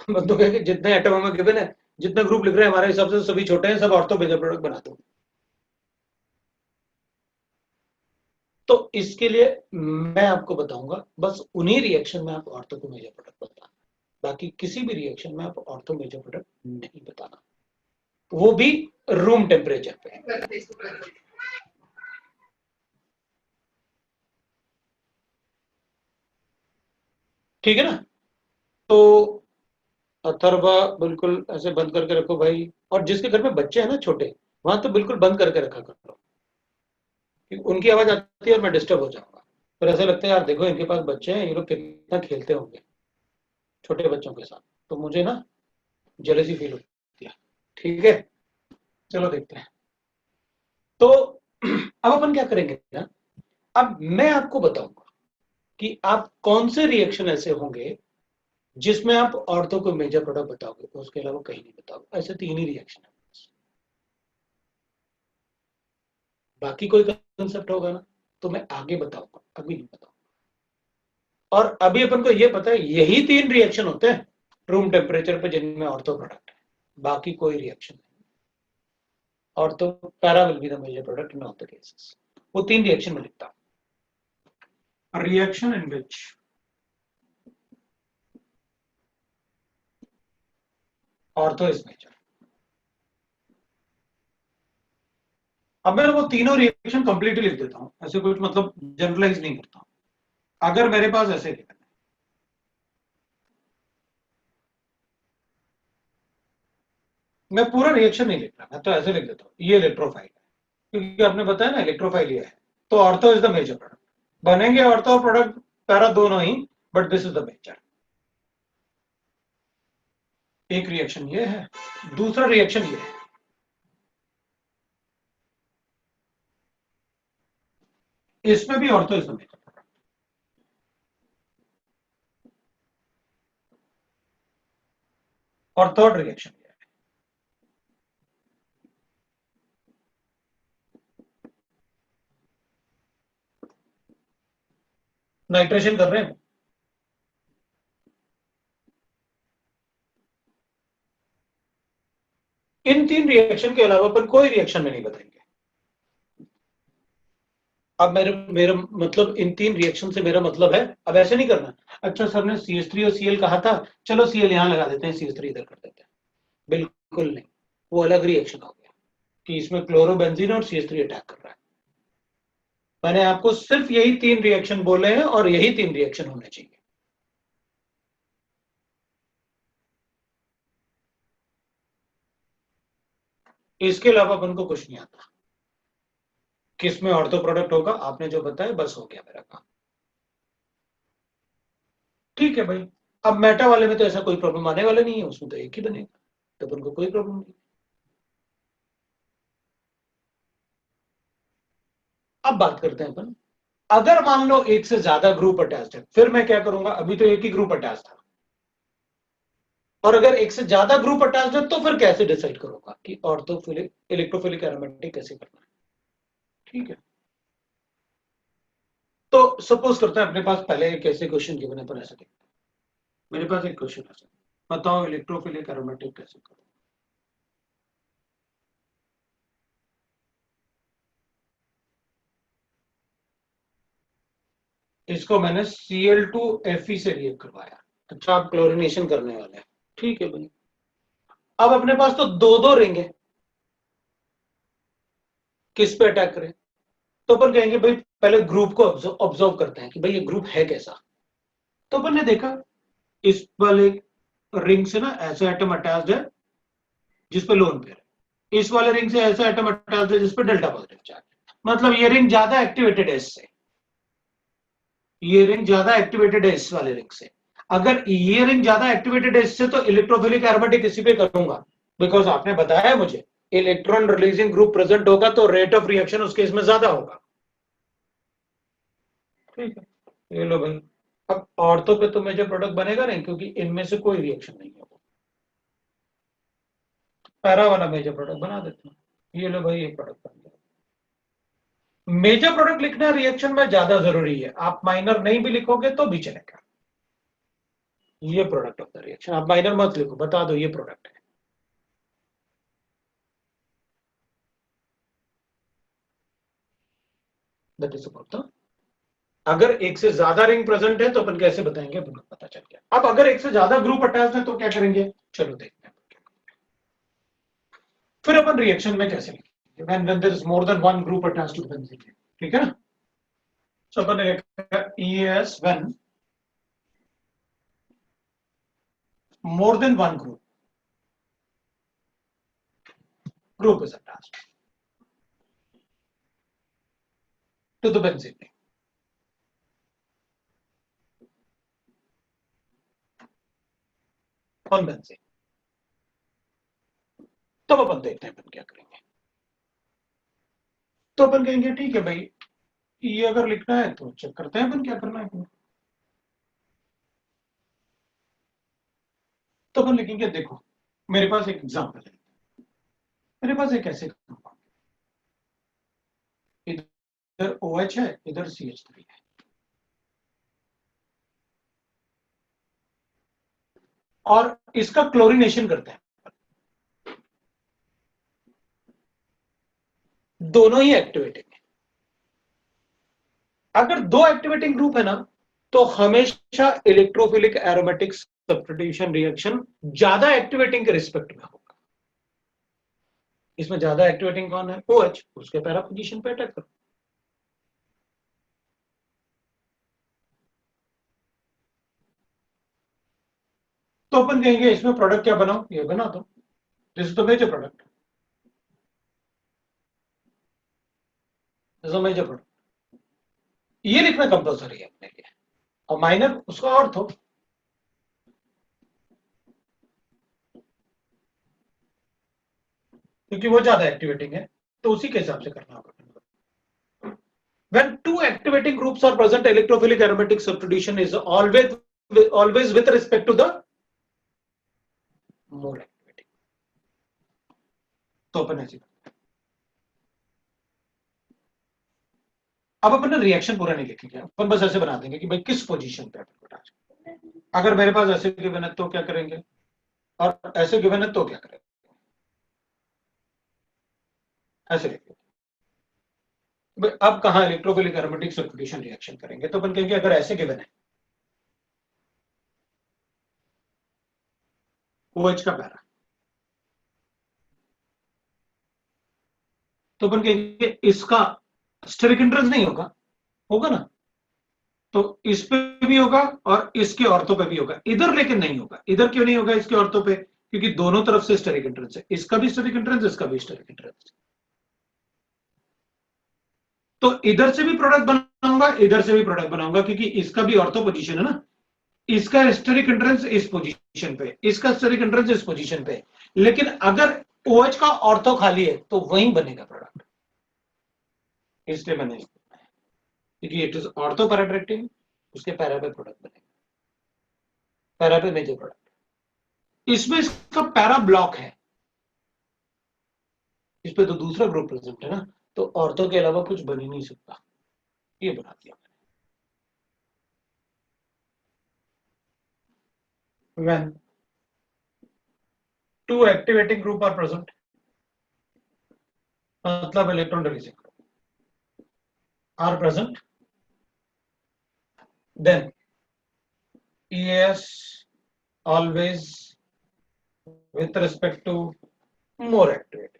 बस तो कहे कि जितने एटम हमें गिवन है, जितने ग्रुप लिख रहे हैं हमारे हिसाब से सभी छोटे हैं, सब ऑर्थो मेजर प्रोडक्ट बना दो। तो इसके लिए मैं आपको बताऊंगा बस उन्हीं रिएक्शन में आप ऑर्थो को मेजर प्रोडक्ट बताना, बाकी किसी भी रिएक्शन में आप ऑर्थो मेजर प्रोडक्ट नहीं बताना, वो भी रूम टेम्परेचर पे। ठीक है ना। तो अथर्वा बिल्कुल ऐसे बंद करके रखो भाई, और जिसके घर में बच्चे हैं ना छोटे, वहां तो बिल्कुल बंद करके रखा करो, क्योंकि उनकी आवाज आती है और मैं डिस्टर्ब हो जाऊंगा। फिर ऐसा लगता है यार देखो इनके पास बच्चे हैं, ये लोग कितना खेलते होंगे छोटे बच्चों के साथ, तो मुझे ना जेलसी फील होती है। ठीक है, चलो देखते हैं। तो अब अपन क्या करेंगे ना, अब मैं आपको बताऊंगा कि आप कौन से रिएक्शन ऐसे होंगे जिसमें आप ऑर्थो को मेजर प्रोडक्ट बताओगे, उसके अलावा कहीं नहीं बताओगे। ऐसे 3 ही रिएक्शन है, बाकी कोई कंसेप्ट होगा ना तो मैं आगे बताऊंगा, अभी नहीं बताऊंगा। और अभी अपन को ये पता है यही 3 रिएक्शन होते हैं रूम टेम्परेचर पे जिनमें ऑर्थो प्रोडक्ट है, बाकी कोई रिएक्शन नहीं। Ortho para will be the major product in all the cases. वो 3 रिएक्शन में लिखता हूं। Reaction in which ortho is major. अब मैं वो तीनों रिएक्शन कंप्लीटली लिख देता हूं, ऐसे कुछ मतलब जनरलाइज नहीं करता हूं। अगर मेरे पास ऐसे लिखा है, मैं पूरा रिएक्शन नहीं लिख रहा, मैं तो ऐसे लिख देता हूं ये इलेक्ट्रोफाइल है, क्योंकि आपने बताया ना इलेक्ट्रोफाइल ये है, तो ortho is the major product. बनेंगे ऑर्थो प्रोडक्ट पैरा दोनों ही, but this is the major. एक रिएक्शन ये है, दूसरा रिएक्शन ये है। इसमें भी ऑर्थो इज द मेजर। और थर्ड रिएक्शन ये है, नाइट्रेशन कर रहे हैं। इन 3 रिएक्शन के अलावा अपन कोई रिएक्शन में नहीं बताएंगे। अब मेरे मेरा मतलब इन 3 रिएक्शन से मेरा मतलब है, अब ऐसे नहीं करना अच्छा सर ने CH3 और Cl कहा था, चलो Cl यहां लगा देते हैं, CH3 इधर कर देते हैं। बिल्कुल नहीं, वो अलग रिएक्शन हो गया कि इसमें क्लोरोबेंजीन और CH3 अटैक कर रहा है। मैंने आपको सिर्फ यही 3 रिएक्शन बोले हैं और यही 3 रिएक्शन होने चाहिए। इसके अलावा अपन को कुछ नहीं आता। किसमें ऑर्थो प्रोडक्ट होगा आपने जो बताया, बस हो गया मेरा काम। ठीक है भाई, अब मेटा वाले में तो ऐसा कोई प्रॉब्लम आने वाला नहीं है, उसमें तो एक ही बनेगा, तो अपन को कोई प्रॉब्लम नहीं। अब बात करते हैं अपन, अगर मान लो एक से ज्यादा ग्रुप अटैच्ड है, फिर मैं क्या करूंगा। अभी तो एक ही ग्रुप अटैच था, और अगर एक से ज्यादा ग्रुप अटैच्ड है तो फिर कैसे डिसाइड करूंगा कि ऑर्थोफिलिक इलेक्ट्रोफिलिक एरोमेटिक कैसे करना है। ठीक है, तो सपोज करते हैं अपने पास पहले एक ऐसे क्वेश्चन गिवन है, पर ऐसा देखते हैं। मेरे पास एक क्वेश्चन है, बताओ इलेक्ट्रोफिलिक एरोमेटिक कैसे करूं। इसको मैंने Cl2Fe से रिएक्ट करवाया, अच्छा, आप क्लोरीनेशन करने वाले हैं, ठीक है भाई। अब अपने पास तो दो दो रिंग है, किस पे अटैक करें? तो अपन कहेंगे भाई पहले ग्रुप को ऑब्जर्व करते हैं कि भाई ये ग्रुप है कैसा। तो अपन ने देखा इस वाले रिंग से ना ऐसा एटम अटैच्ड है जिस पे लोन पेयर है, इस वाले रिंग से ऐसा एटम अटैच्ड है जिस पे डेल्टा पॉजिटिव चार्ज है। मतलब ये रिंग ज्यादा एक्टिवेटेड है इससे, ये रिंग ज्यादा एक्टिवेटेड है इस वाले रिंग से। अगर ये रिंग ज्यादा एक्टिवेटेड है इससे तो इलेक्ट्रोफिलिक एरोमेटिक इसी पे करूंगा, बिकॉज आपने बताया मुझे इलेक्ट्रॉन रिलीजिंग ग्रुप प्रेजेंट होगा तो रेट ऑफ रिएक्शन उस केस में ज्यादा होगा। ठीक है, ये लो भाई। अब औरतों पे तो मेजर प्रोडक्ट बनेगा नहीं क्योंकि इनमें से कोई रिएक्शन नहीं होगा, पैरा वाला मेजर प्रोडक्ट बना देते हैं। ये लो भाई, ये प्रोडक्ट बन गया। मेजर प्रोडक्ट लिखना रिएक्शन में ज्यादा जरूरी है, आप माइनर नहीं भी लिखोगे तो भी चलेगा। ये प्रोडक्ट ऑफ द रिएक्शन, आप माइनर मत लिखो, बता दो ये प्रोडक्ट है। That is about. अगर एक से ज्यादा रिंग प्रेजेंट है तो अपन कैसे बताएंगे, अपन को पता चल गया। अब अगर एक से ज्यादा ग्रुप अटैच है तो क्या करेंगे, चलो देखते हैं। फिर अपन रिएक्शन में कैसे लिखेंगे when there is more than one group attached to the benzene, ठीक है ना। तो अपन ने लिखा EAS when more than one group is attached to the benzene on benzene। तब अपन देखते हैं अपन क्या करेंगे। तो अपन कहेंगे ठीक है भाई, ये अगर लिखना है तो चेक करते हैं अपन क्या करना है। तो अपन लिखेंगे देखो मेरे पास एक एग्जांपल है, मेरे पास एक ऐसे कंपाउंड, इधर OH है, इधर CH3 है, और इसका क्लोरीनेशन करते हैं। दोनों ही एक्टिवेटिंग है। अगर दो एक्टिवेटिंग ग्रुप है ना तो हमेशा इलेक्ट्रोफिलिक एरोमेटिक सब्स्टिट्यूशन रिएक्शन ज्यादा एक्टिवेटिंग के रिस्पेक्ट में होगा। इसमें ज्यादा एक्टिवेटिंग कौन है, OH, उसके पैरा पोजीशन पे अटैक करो। तो अपन कहेंगे इसमें प्रोडक्ट क्या बनाओ, ये बना दो, this is the major product, this is the major product. ये लिखना कंपल्सरी है अपने लिए, और माइनर उसका अर्थ हो, क्योंकि वो ज्यादा एक्टिवेटिंग है तो उसी के हिसाब से करना होगा। When two activating groups are present, electrophilic aromatic substitution is always with respect to the more activating। तो अपन ऐसे अब अपन रिएक्शन पूरा नहीं लिखेंगे, अपन बस ऐसे बना देंगे कि भाई किस पोजीशन पे अपन को अटैच। अगर मेरे पास ऐसे गिवन है तो क्या करेंगे, और ऐसे गिवन है तो क्या करेंगे, ऐसे लिखेंगे। अब कहां इलेक्ट्रोफिलिक एरोमेटिक सब्स्टिट्यूशन रिएक्शन करेंगे, तो अपन कहेंगे अगर ऐसे गिवन है OH का पैरा, तो अपन कहेंगे इसका स्टेरिक हिंड्रेंस नहीं होगा, होगा ना, तो इस पे भी होगा और इसके ऑर्थो पे भी होगा, इधर लेकिन नहीं होगा। इधर क्यों नहीं होगा इसके ऑर्थो पे, क्योंकि दोनों तरफ से स्टेरिक हिंड्रेंस है, इसका भी स्टेरिक हिंड्रेंस, इसका भी स्टेरिक हिंड्रेंस। तो इधर से भी प्रोडक्ट बनाऊंगा, इधर से भी प्रोडक्ट बनाऊंगा, क्योंकि इसका भी ऑर्थो पोजीशन है ना, इसका स्टेरिक हिंड्रेंस इस पोजीशन पे, इसका स्टेरिक हिंड्रेंस इस पोजीशन पे। लेकिन अगर OH का ऑर्थो खाली है तो वहीं बनेगा प्रोडक्ट, इसलिए मैंने क्योंकि it is ortho para directing, उसके पैरा पे प्रोडक्ट बनेगा, पैरा पे मेजर प्रोडक्ट। इसमें इसका पैरा ब्लॉक है, इस पे तो दूसरा ग्रुप प्रेजेंट है ना, तो ऑर्थो के अलावा कुछ बन ही नहीं सकता, ये बना दिया मैंने। When two activating group are present, मतलब electron releasing group are present, then EAS always with respect to more activity.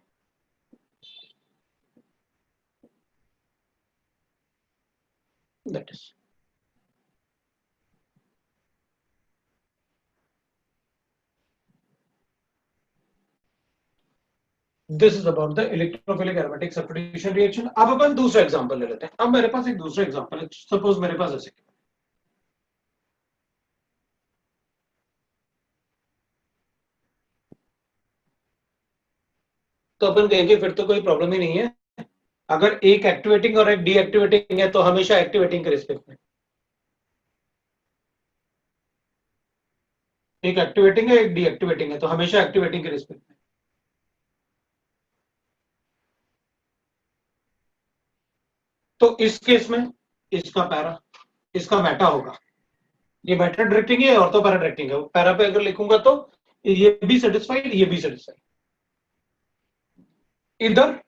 That is. This is about the electrophilic aromatic substitution reaction. अब अपन दूसरा एग्जांपल ले लेते हैं. अब मेरे पास एक दूसरा एग्जांपल है. सपोज मेरे पास ऐसे तो अपन कहेंगे फिर तो कोई प्रॉब्लम ही नहीं है. अगर एक एक्टिवेटिंग और एक डीएक्टिवेटिंग है तो हमेशा एक्टिवेटिंग के रिस्पेक्ट में. एक एक्टिवेटिंग है एक डीएक्टिवेटिंग है तो हमेशा एक्टिवेटिंग के रिस्पेक्ट में. तो इस केस में इसका पैरा इसका मेटा होगा. ये मेटा डायरेक्टिंग है और तो पैरा डायरेक्टिंग है. पैरा पे अगर लिखूंगा तो ये भी सेटिस्फाइड ये भी सेटिस्फाइड. इधर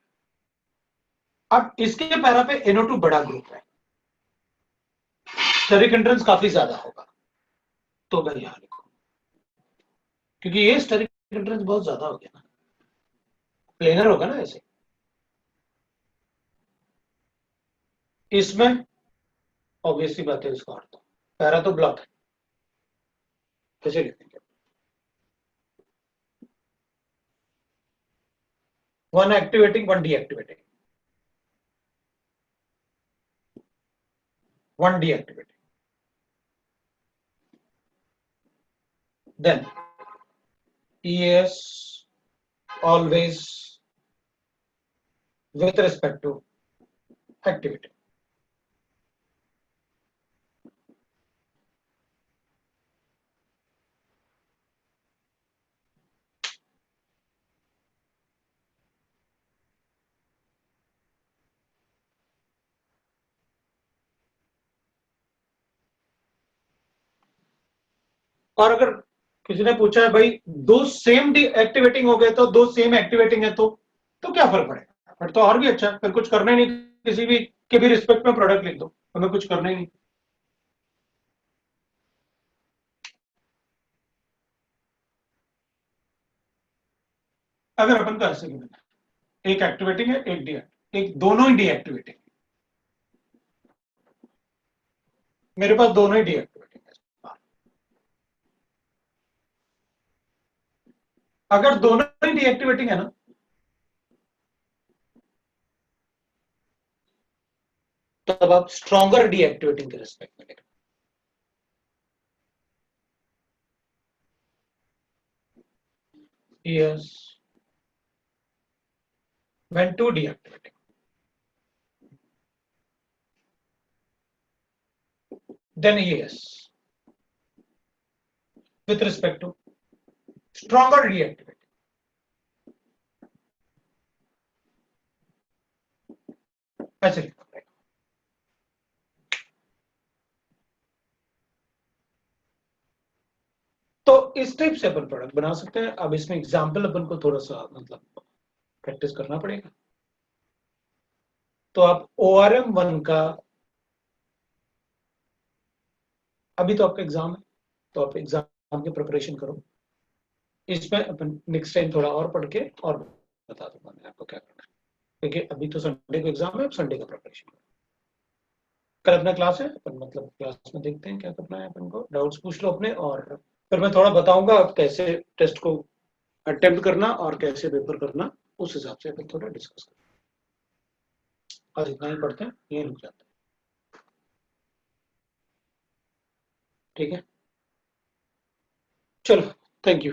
अब इसके पैरा पे NO2 बड़ा ग्रुप है. स्टेरिक हिंड्रेंस काफी ज्यादा होगा तो मैं यहां लिखूं क्योंकि ये स्टेरिक हिंड्रेंस बहुत ज्यादा हो गया ना. प्लेनर होगा ना ऐसे. इसमें ऑब्वियसली बात है इसका अर्थ पैरा तो ब्लॉक है. कैसे लिखेंगे? One activating one deactivating. One deactivating. Then ES always with respect to activity. और अगर किसी ने पूछा है भाई दो सेम एक्टिवेटिंग हो गए तो दो सेम एक्टिवेटिंग है तो क्या फर्क पड़ेगा? फिर तो और भी अच्छा. फिर कुछ करना ही नहीं. किसी भी के भी रिस्पेक्ट में प्रोडक्ट लिख दो. हमें कुछ करना ही नहीं. अगर अपन को ऐसे गिवन है एक एक्टिवेटिंग है एक डीएक्टिवेटिंग एक दोनों ही डीएक्टिवेटिंग. मेरे पास दोनों ही डीएक्टिवेटिंग है. अगर दोनों ही डीएक्टिवेटिंग है ना तब आप स्ट्रॉन्गर डीएक्टिवेटिंग के रिस्पेक्ट में लिखें. Yes, when two deactivating. Then yes, with respect to stronger deactivating. ऐसे लिखना पड़ेगा. तो इस टाइप से अपन प्रोडक्ट बना सकते हैं. अब इसमें एग्जांपल अपन को थोड़ा सा मतलब प्रैक्टिस करना पड़ेगा. तो आप ORM1 का अभी तो आपका एग्जाम है तो आप एग्जाम की प्रिपरेशन करो. इसमें अपन नेक्स्ट टाइम थोड़ा और पढ़ के और बता दूंगा मैं आपको क्या करना है. क्योंकि अभी तो संडे को एग्जाम है. अब संडे का प्रिपरेशन करो. कल अपना क्लास है. अपन मतलब क्लास में देखते हैं क्या करना है. अपन को डाउट्स पूछ लो अपने और फिर मैं थोड़ा बताऊंगा आप कैसे टेस्ट को अटेम्प्ट करना और कैसे पेपर करना. उस हिसाब से अपन थोड़ा डिस्कस करें. आज इतना ही पढ़ते हैं. ये रुक जाते हैं. ठीक है चलो. Thank you.